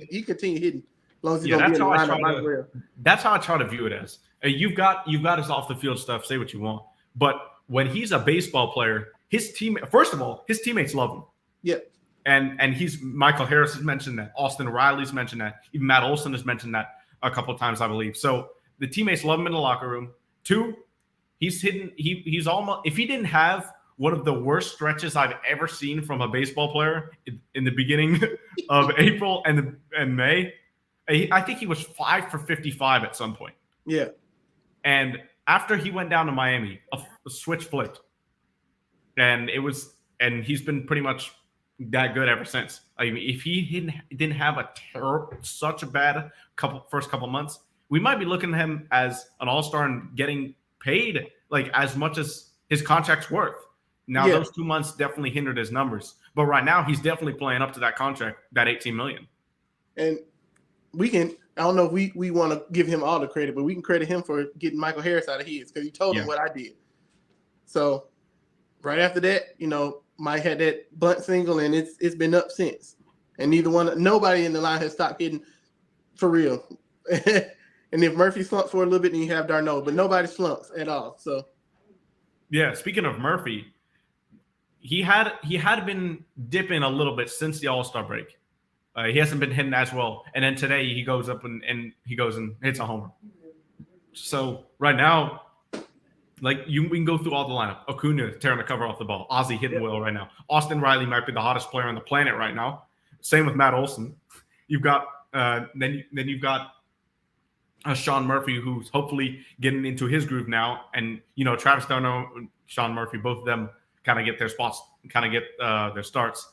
[SPEAKER 2] he continued hitting as long as he's gonna be in the lineup.
[SPEAKER 1] That's how I try to view it as. You've got his off the field stuff. Say what you want, but when he's a baseball player, his teammates love him.
[SPEAKER 2] Yep.
[SPEAKER 1] And Michael Harris has mentioned that. Austin Riley's mentioned that. Even Matt Olson has mentioned that a couple of times, I believe. So the teammates love him in the locker room. 2, he's almost, if he didn't have one of the worst stretches I've ever seen from a baseball player in the beginning of April and May, I think he was 5 for 55 at some point.
[SPEAKER 2] Yeah.
[SPEAKER 1] And after he went down to Miami, a switch flipped. And he's been pretty much that good ever since. I mean, if he didn't have such a bad first couple months, we might be looking at him as an all-star and getting paid like as much as his contract's worth. Now, those 2 months definitely hindered his numbers, but right now he's definitely playing up to that contract, that $18 million.
[SPEAKER 2] And I don't know if we want to give him all the credit, but we can credit him for getting Michael Harris out of his because he told him what I did. So right after that, Mike had that bunt single, and it's been up since. And nobody in the line has stopped hitting for real. And if Murphy slumps for a little bit, then you have Darno, but nobody slumps at all. So,
[SPEAKER 1] yeah. Speaking of Murphy, he had been dipping a little bit since the All-Star break. He hasn't been hitting as well, and then today he goes up and he goes and hits a homer. So right now, we can go through all the lineup. Acuna tearing the cover off the ball. Ozzie hitting well right now. Austin Riley might be the hottest player on the planet right now. Same with Matt Olson. You've got then you've got Sean Murphy, who's hopefully getting into his groove now, and Travis Darno, Sean Murphy, both of them kind of get their spots, kind of get their starts.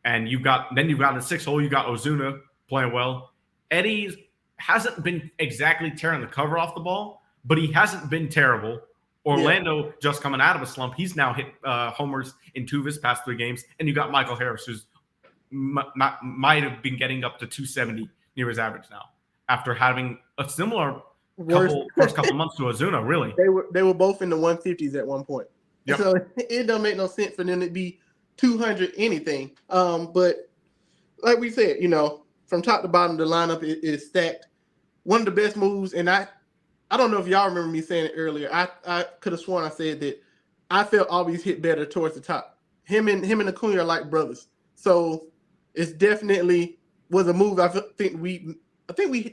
[SPEAKER 1] And you've got in the 6 hole, you got Ozuna playing well. Eddie hasn't been exactly tearing the cover off the ball, but he hasn't been terrible. Orlando just coming out of a slump. He's now hit homers in 2 of his past 3 games. And you got Michael Harris, who's might have been getting up to 270 near his average now after having a similar first couple months to Ozuna, really.
[SPEAKER 2] They were both in the 150s at one point. Yep. So it don't make no sense for them to be 200 anything. But like we said, from top to bottom, the lineup is stacked. One of the best moves, and I don't know if y'all remember me saying it earlier. I could have sworn I said that I felt always hit better towards the top. Him and Acuna are like brothers. So it's definitely was a move. I think we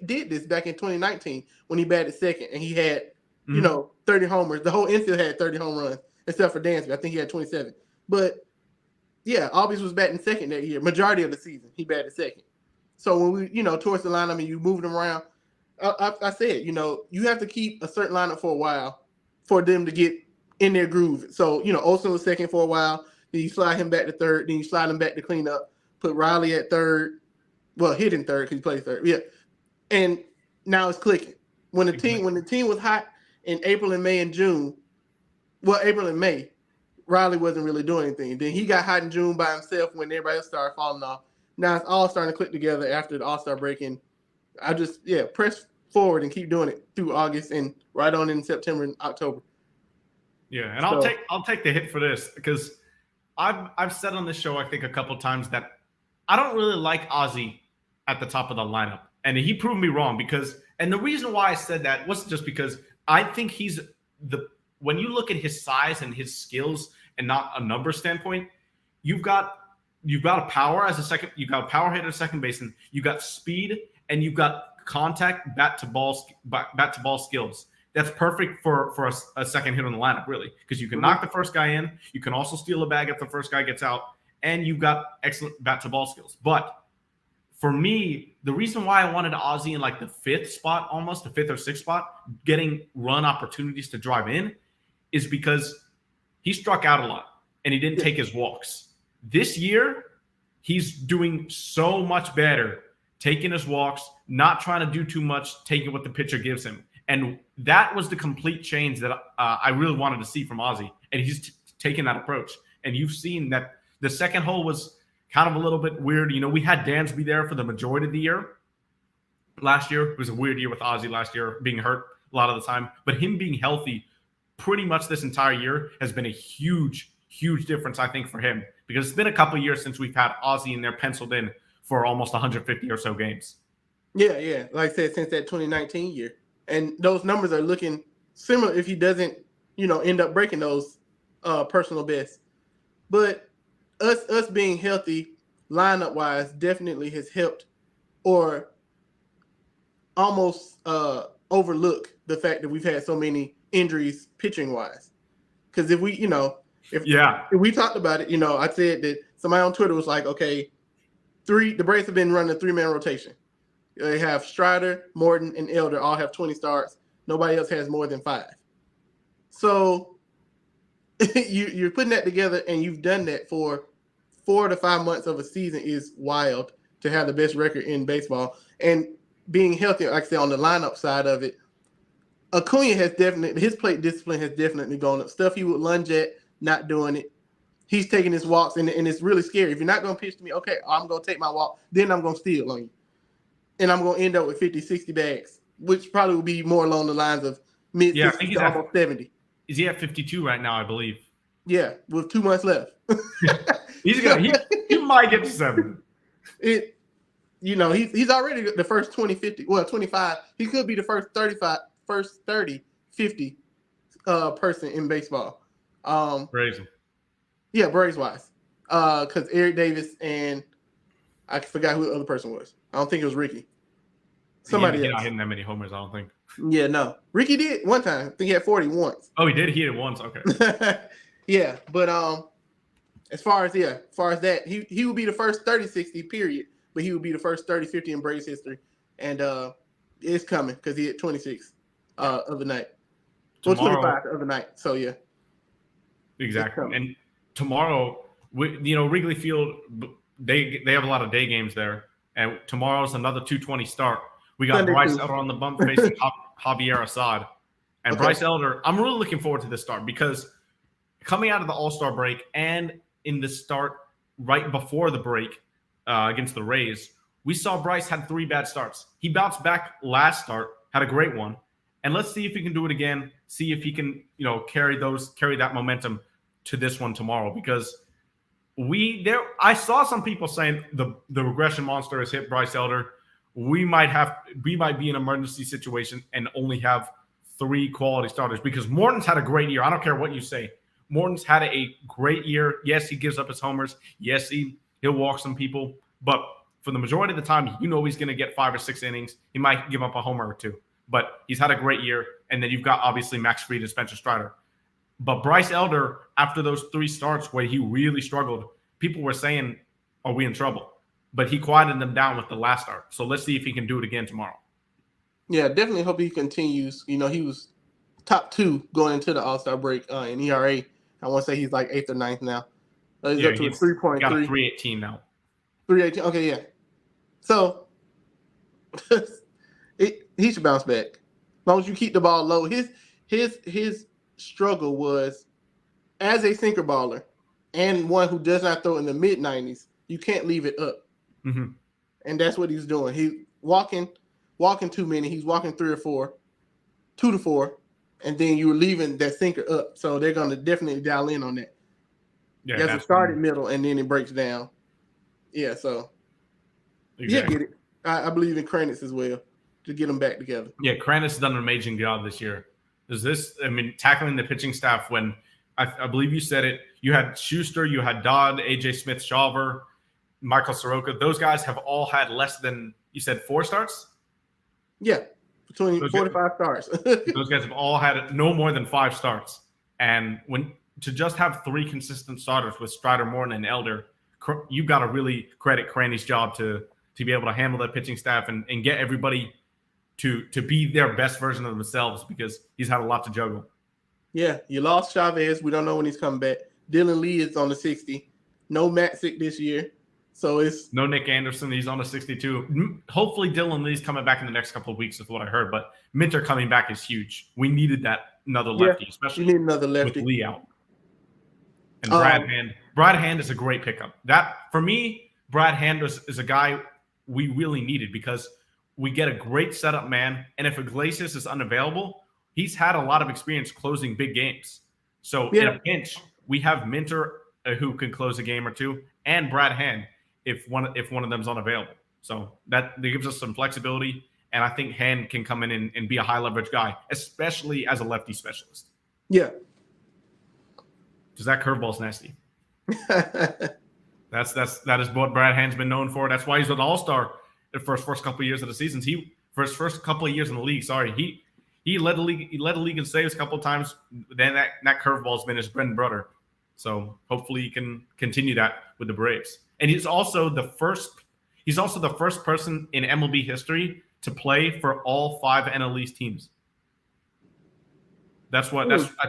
[SPEAKER 2] did this back in 2019 when he batted second and he had, 30 homers. The whole infield had 30 home runs except for Dansby. I think he had 27. But yeah, Albies was batting second that year. Majority of the season, he batted second. So when we, towards the lineup and you moved them around, I said, you have to keep a certain lineup for a while for them to get in their groove. So, Olsen was second for a while. Then you slide him back to third. Then you slide him back to clean up. Put Riley at third. Well, hitting third because he plays third. Yeah. And now it's clicking. When the team was hot in April and May and June, April and May, Riley wasn't really doing anything. Then he got hot in June by himself when everybody else started falling off. Now it's all starting to click together after the All-Star break. And I just, press forward and keep doing it through August and right on in September and October.
[SPEAKER 1] Yeah, and I'll take the hit for this because I've said on this show, I think a couple times that I don't really like Ozzie at the top of the lineup. And he proved me wrong and the reason why I said that wasn't just because I think when you look at his size and his skills and not a number standpoint, you've got a power as a second, you've got a power hitter second baseman, you got speed, and you've got contact bat to ball skills. That's perfect for a second hit on the lineup, really, because you can knock the first guy in, you can also steal a bag if the first guy gets out, and you've got excellent bat to ball skills. But for me, the reason why I wanted Ozzie in like the fifth spot, almost the fifth or sixth spot, getting run opportunities to drive in, is because he struck out a lot and he didn't take his walks. This year, he's doing so much better taking his walks, not trying to do too much, taking what the pitcher gives him. And that was the complete change that I really wanted to see from Ozzie. And he's taken that approach. And you've seen that the second hole was kind of a little bit weird. We had Dansby there for the majority of the year. Last year, it was a weird year with Ozzie last year, being hurt a lot of the time. But him being healthy pretty much this entire year has been a huge, huge difference, I think, for him. Because it's been a couple of years since we've had Ozzie in there penciled in for almost 150 or so games.
[SPEAKER 2] Yeah. Like I said, since that 2019 year. And those numbers are looking similar if he doesn't, end up breaking those personal bests. But us being healthy lineup-wise definitely has helped or almost overlook the fact that we've had so many injuries pitching-wise. Because if we, if we talked about it, I said that somebody on Twitter was like, okay, the Braves have been running a 3-man rotation. They have Strider, Morton, and Elder all have 20 starts. Nobody else has more than 5. So you're putting that together, and you've done that for 4 to 5 months of a season is wild to have the best record in baseball. And being healthy, like I said, on the lineup side of it, Acuna his plate discipline has definitely gone up. Stuff he would lunge at, not doing it. He's taking his walks, and it's really scary. If you're not going to pitch to me, okay, I'm going to take my walk, then I'm going to steal on you. And I'm going to end up with 50, 60 bags, which probably will be more along the lines of mid-60s to almost 70.
[SPEAKER 1] Is he at 52 right now, I believe?
[SPEAKER 2] Yeah, with 2 months left.
[SPEAKER 1] He might get to 70.
[SPEAKER 2] He's already the first 25. He could be the first 30, 50 person in baseball.
[SPEAKER 1] Braves.
[SPEAKER 2] Yeah, Braves-wise. Because Eric Davis and I forgot who the other person was. I don't think it was Ricky. Somebody else. He's
[SPEAKER 1] not hitting that many homers, I don't think.
[SPEAKER 2] Yeah, no. Ricky did one time. I think he had 40 once.
[SPEAKER 1] Oh, he did? He hit it once. Okay.
[SPEAKER 2] Yeah, but as far as that, he would be the first 30-60 period, but he would be the first 30-50 in Braves history. And it's coming because he hit 26 of the night. Tomorrow, 25 the other night. So yeah.
[SPEAKER 1] Exactly. And tomorrow, Wrigley Field, they have a lot of day games there. And tomorrow's another 2:20 start. We got Sunday Bryce Elder on the bump facing Javier Assad. And Bryce Elder, I'm really looking forward to this start because coming out of the All-Star break and in the start right before the break against the Rays, we saw Bryce had 3 bad starts. He bounced back last start, had a great one. And let's see if he can do it again, see if he can, carry that momentum to this one tomorrow because I saw some people saying the regression monster has hit Bryce Elder. We might be in an emergency situation and only have 3 quality starters because Morton's had a great year. I don't care what you say. Morton's had a great year. Yes, he gives up his homers. Yes, he He'll walk some people, but for the majority of the time, he's going to get 5 or 6 innings. He might give up a homer or 2, but he's had a great year. And then you've got obviously Max Fried and Spencer Strider. But Bryce Elder, after those 3 starts where he really struggled, people were saying, are we in trouble? But he quieted them down with the last start. So let's see if he can do it again tomorrow.
[SPEAKER 2] Yeah, definitely hope he continues. He was top 2 going into the All-Star break in ERA. I want to say he's like 8th or 9th now. He's up to a 3.3.
[SPEAKER 1] Got a 3.18 now.
[SPEAKER 2] 3.18. Okay, yeah. So he should bounce back. As long as you keep the ball low. His struggle was as a sinker baller and one who does not throw in the mid-90s, you can't leave it up.
[SPEAKER 1] Mm-hmm.
[SPEAKER 2] And that's what he's doing. He's walking too many. He's walking 3 or 4, 2 to 4, and then you're leaving that sinker up. So they're going to definitely dial in on that.
[SPEAKER 1] Yeah,
[SPEAKER 2] he has to start at middle, and then it breaks down. Yeah, so
[SPEAKER 1] exactly.
[SPEAKER 2] He'll get it. I believe in Kranitz as well to get them back together.
[SPEAKER 1] Yeah, Kranitz has done an amazing job this year. Tackling the pitching staff when I believe you said it, you had Schuster, you had Dodd, AJ Smith-Shawver, Michael Soroka. Those guys have all had less than, you said 4 starts?
[SPEAKER 2] Yeah, between 4 to 5 starts.
[SPEAKER 1] Those guys have all had no more than 5 starts. And to just have 3 consistent starters with Strider, Morton, and Elder, you've got to really credit Cranny's job to be able to handle that pitching staff and get everybody to be their best version of themselves, because he's had a lot to juggle.
[SPEAKER 2] Yeah, you lost Chavez. We don't know when he's coming back. Dylan Lee is on the 60. No Matzik this year. So it's
[SPEAKER 1] no Nick Anderson. He's on a 62. Hopefully Dylan Lee's coming back in the next couple of weeks is what I heard. But Minter coming back is huge. We needed another lefty, especially
[SPEAKER 2] you need another lefty
[SPEAKER 1] with Lee out. And Brad Hand. Brad Hand is a great pickup. That, for me, Brad Hand is a guy we really needed, because we get a great setup man. And if Iglesias is unavailable, he's had a lot of experience closing big games. So in a pinch, we have Minter who can close a game or 2, and Brad Hand if one of them's unavailable. So that gives us some flexibility, and I think Hand can come in and be a high leverage guy, especially as a lefty specialist.
[SPEAKER 2] Yeah.
[SPEAKER 1] Because that curveball's nasty. That is what Brad Hand's been known for. That's why he's an all-star for his first couple of years of the seasons. For his first couple of years in the league, he led the league. He led the league in saves a couple of times. Then that curveball's been his bread and butter. So hopefully he can continue that with the Braves. And he's also the first person in MLB history to play for all 5 NL East teams. I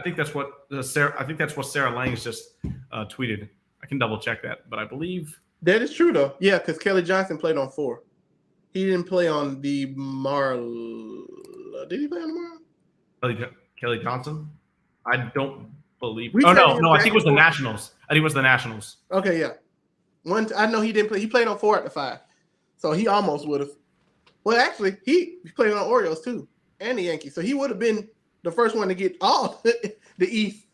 [SPEAKER 1] think that's what Sarah Langs just tweeted. I can double check that, but I believe
[SPEAKER 2] that is true though. Yeah, because Kelly Johnson played on 4. He didn't play on the Did he play on the Marlins?
[SPEAKER 1] Kelly Johnson? I don't believe. No. I think it was the Nationals.
[SPEAKER 2] Okay, yeah. I know he didn't play. He played on 4 out of 5, so he almost would have. Well, actually, he played on Orioles too and the Yankees, so he would have been the first one to get all the East.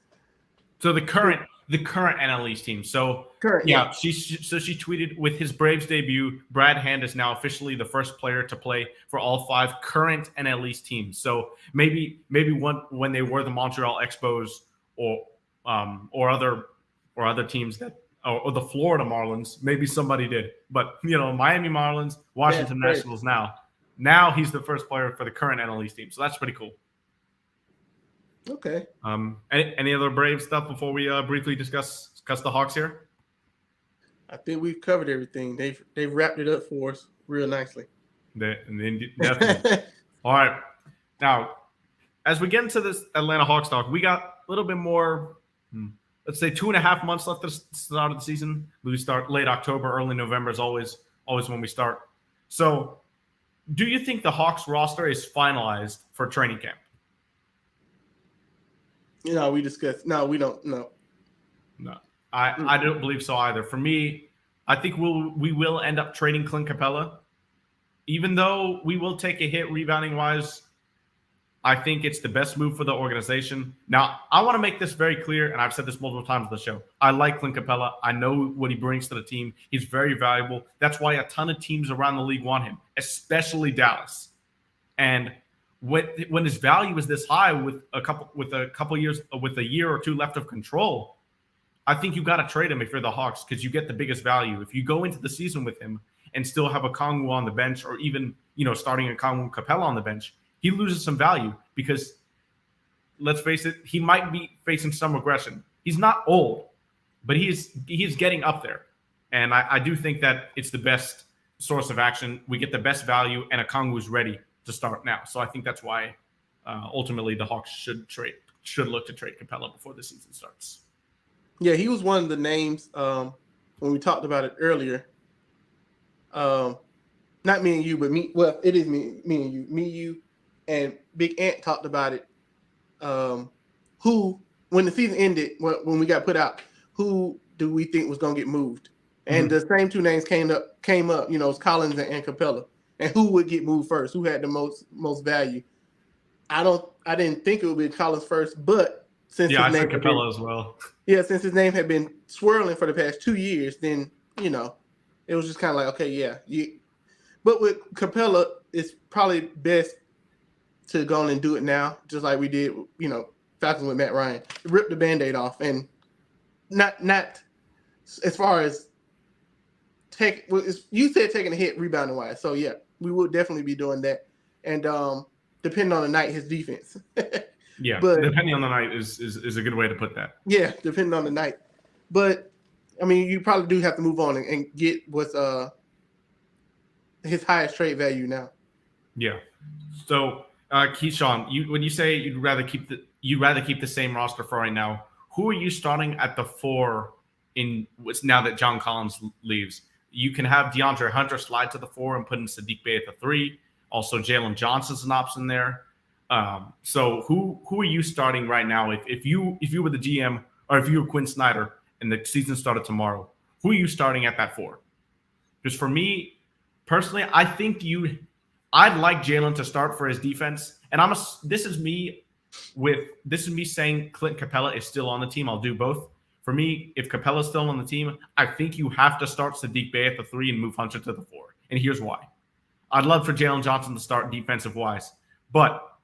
[SPEAKER 1] So the current NL East team. So yeah. She tweeted, with his Braves debut, Brad Hand is now officially the first player to play for all 5 current NL East teams. So maybe when they were the Montreal Expos or other teams that. Or the Florida Marlins, maybe somebody did. But, Miami Marlins, Washington Nationals now. Now he's the first player for the current NL East team. So that's pretty cool.
[SPEAKER 2] Okay.
[SPEAKER 1] Any other Brave stuff before we briefly discuss the Hawks here?
[SPEAKER 2] I think we've covered everything. They've wrapped it up for us real nicely.
[SPEAKER 1] Definitely. All right. Now, as we get into this Atlanta Hawks talk, we got a little bit more let's say 2.5 months left at the start of the season. We start late October, early November is always when we start. So do you think the Hawks roster is finalized for training camp?
[SPEAKER 2] We discussed. No, we don't. No.
[SPEAKER 1] I don't believe so either. For me, I think we will end up trading Clint Capella. Even though we will take a hit rebounding wise, I think it's the best move for the organization. Now, I want to make this very clear, and I've said this multiple times on the show. I like Clint Capella. I know what he brings to the team. He's very valuable. That's why a ton of teams around the league want him, especially Dallas. And when his value is this high with a year or 2 left of control, I think you got to trade him if you're the Hawks because you get the biggest value. If you go into the season with him and still have a Okongwu on the bench, or even starting a Okongwu Capella on the bench, he loses some value because let's face it, he might be facing some regression. He's not old, but he is getting up there, and I do think that it's the best source of action. We get the best value, and Okongwu is ready to start now. So I think that's why ultimately the Hawks should look to trade Capella before the season starts.
[SPEAKER 2] Yeah, he was one of the names when we talked about it earlier. Not me and you, but me. Well, it is me and you. Me, you, and Big Ant talked about it. Who, when the season ended, when we got put out, who do we think was going to get moved? And the same two names came up. It's Collins and Capella. And who would get moved first? Who had the most value? I didn't think it would be Collins first, but since
[SPEAKER 1] I said Capella as well.
[SPEAKER 2] Yeah, since his name had been swirling for the past 2 years, then it was just kind of like, okay, yeah. But with Capella, it's probably best to go on and do it now, just like we did, Falcons with Matt Ryan. Rip the Band-Aid off, and not as far as you said taking a hit rebounding wise. So yeah, we will definitely be doing that. And depending on the night, his defense.
[SPEAKER 1] Yeah,
[SPEAKER 2] but
[SPEAKER 1] depending on the night is a good way to put that.
[SPEAKER 2] Yeah, depending on the night. But I mean, you probably do have to move on and get what's his highest trade value now.
[SPEAKER 1] Yeah. So Keyshawn, when you say you'd rather keep the same roster for right now, who are you starting at the 4 now that John Collins leaves? You can have DeAndre Hunter slide to the 4 and put in Saddiq Bey at the 3. Also, Jalen Johnson's an option there. So who are you starting right now? If you were the GM, or if you were Quinn Snyder and the season started tomorrow, who are you starting at that 4? Because for me personally, I think I'd like Jalen to start for his defense. And this is me saying Clint Capella is still on the team. I'll do both. For me, if Capella's still on the team, I think you have to start Saddiq Bey at the 3 and move Hunter to the 4. And here's why. I'd love for Jalen Johnson to start defensive-wise, but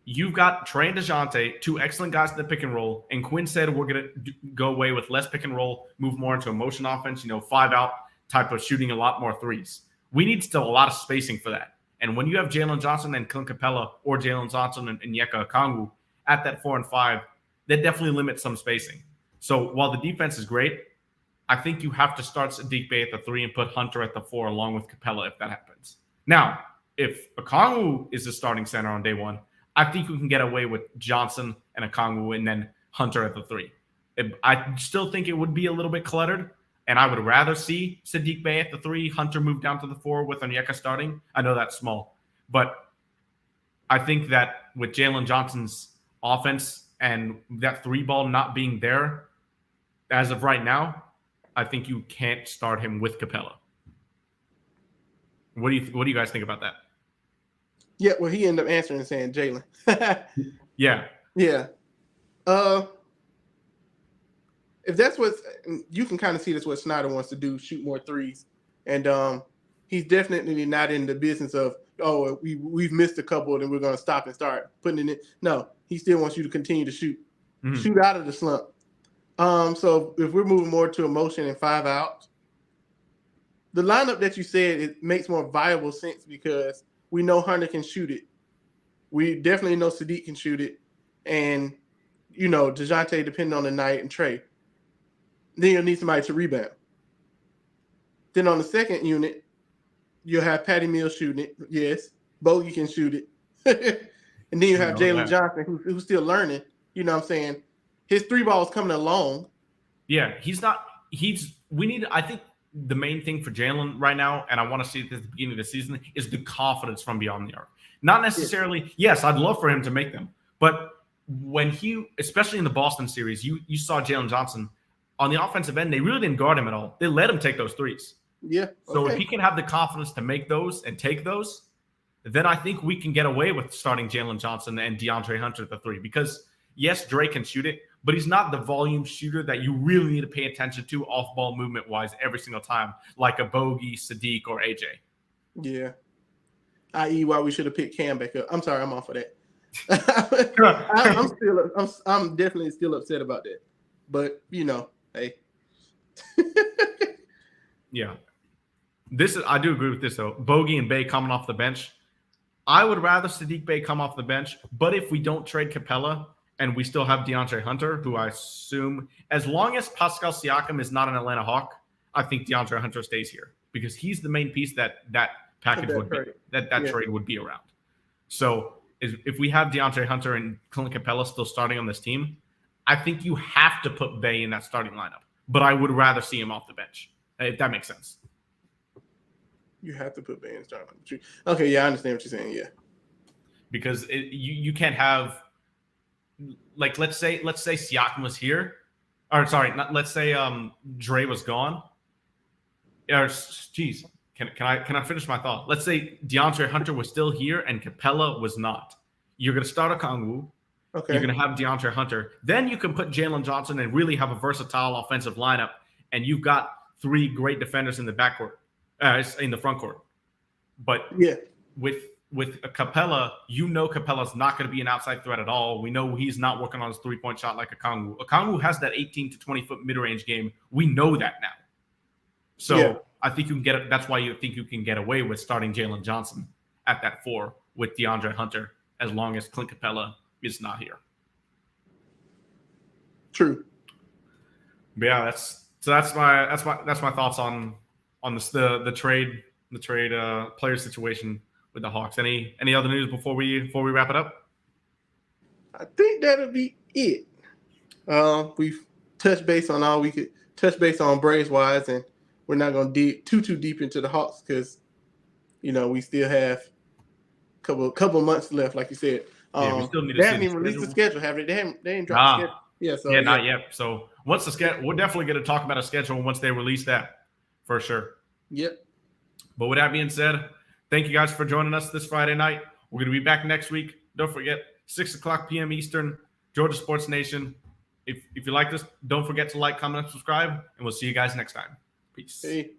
[SPEAKER 1] you've got Trey and DeJounte, 2 excellent guys in the pick and roll, and Quinn said we're going to go away with less pick and roll, move more into a motion offense, 5-out type of shooting a lot more threes. We need still a lot of spacing for that. And when you have Jalen Johnson and Clint Capella, or Jalen Johnson and Onyeka Okongwu at that 4 and 5, that definitely limits some spacing. So while the defense is great, I think you have to start Saddiq Bey at the 3 and put Hunter at the 4 along with Capella if that happens. Now, if Okongwu is the starting center on day 1, I think we can get away with Johnson and Okongwu and then Hunter at the 3. I still think it would be a little bit cluttered, and I would rather see Saddiq Bey at the 3, Hunter move down to the 4 with Onyeka starting. I know that's small, but I think that with Jalen Johnson's offense and that 3 ball not being there as of right now, I think you can't start him with Capella. What do you guys think about that?
[SPEAKER 2] Yeah, well, he ended up answering and saying Jalen.
[SPEAKER 1] Yeah.
[SPEAKER 2] Yeah. If that's what you can kind of see, that's what Snyder wants to do, shoot more threes. And he's definitely not in the business of, we've missed a couple and we're going to stop and start putting it in. No, he still wants you to continue to shoot out of the slump. So if we're moving more to a motion and 5 out, the lineup that you said, it makes more viable sense because we know Hunter can shoot it. We definitely know Saddiq can shoot it. And, DeJounte, depending on the night, and Trey. Then you'll need somebody to rebound. Then on the second unit, you'll have Patty Mills shooting it. Yes. Bogey can shoot it. And then you have Jalen Johnson, who's still learning. You know what I'm saying? His 3 ball is coming along.
[SPEAKER 1] Yeah, I think the main thing for Jalen right now, and I want to see it at the beginning of the season, is the confidence from beyond the arc. Not necessarily, yes, I'd love for him to make them, but when especially in the Boston series, you saw Jalen Johnson on the offensive end, they really didn't guard him at all. They let him take those 3s.
[SPEAKER 2] Yeah. Okay.
[SPEAKER 1] So if he can have the confidence to make those and take those, then I think we can get away with starting Jalen Johnson and DeAndre Hunter at the 3 because, yes, Drake can shoot it, but he's not the volume shooter that you really need to pay attention to off-ball movement-wise every single time, like a Bogey, Saddiq, or AJ.
[SPEAKER 2] Yeah. I.e., why we should have picked Cam back up. I'm sorry, I'm off of that. I'm definitely still upset about that. But hey.
[SPEAKER 1] Yeah. I do agree with this though. Bogey and Bay coming off the bench. I would rather Sadiq Bay come off the bench, but if we don't trade Capella and we still have DeAndre Hunter, who I assume, as long as Pascal Siakam is not an Atlanta Hawk, I think DeAndre Hunter stays here because he's the main piece that package would be, trade would be around. So if we have DeAndre Hunter and Clint Capella still starting on this team, I think you have to put Bay in that starting lineup. But I would rather see him off the bench, if that makes sense.
[SPEAKER 2] You have to put Bay in the starting lineup. Okay, yeah, I understand what you're saying. Yeah,
[SPEAKER 1] because you can't have, like, let's say Siakam was here, or sorry, let's say Dre was gone. Or geez, can I finish my thought? Let's say DeAndre Hunter was still here and Capella was not. You're gonna start Okongwu.
[SPEAKER 2] Okay.
[SPEAKER 1] You're gonna have DeAndre Hunter. Then you can put Jalen Johnson and really have a versatile offensive lineup, and you've got 3 great defenders in the backcourt. In the front court. But
[SPEAKER 2] yeah,
[SPEAKER 1] with a Capella, Capella's not going to be an outside threat at all. We know he's not working on his 3-point shot like Okongwu. Okongwu has that 18 to 20-foot mid-range game. We know that now. So I think you can get it. That's why you think you can get away with starting Jalen Johnson at that 4 with DeAndre Hunter, as long as Clint Capella is not here.
[SPEAKER 2] True.
[SPEAKER 1] But yeah, that's my thoughts on the trade player situation with the Hawks. Any other news before we wrap it up?
[SPEAKER 2] I think that'll be it. We've touched base on all we could touch base on Braves wise, and we're not going to dig too deep into the Hawks because we still have a couple months left, like you said.
[SPEAKER 1] We still need to
[SPEAKER 2] they haven't even released the schedule, have they? They ain't dropped the schedule. Yeah,
[SPEAKER 1] not yet. So once the schedule, we're definitely going to talk about a schedule once they release that. For sure.
[SPEAKER 2] Yep.
[SPEAKER 1] But with that being said, thank you guys for joining us this Friday night. We're going to be back next week. Don't forget, 6:00 p.m. Eastern, Georgia Sports Nation. If you like this, don't forget to like, comment, and subscribe, and we'll see you guys next time. Peace.
[SPEAKER 2] Hey.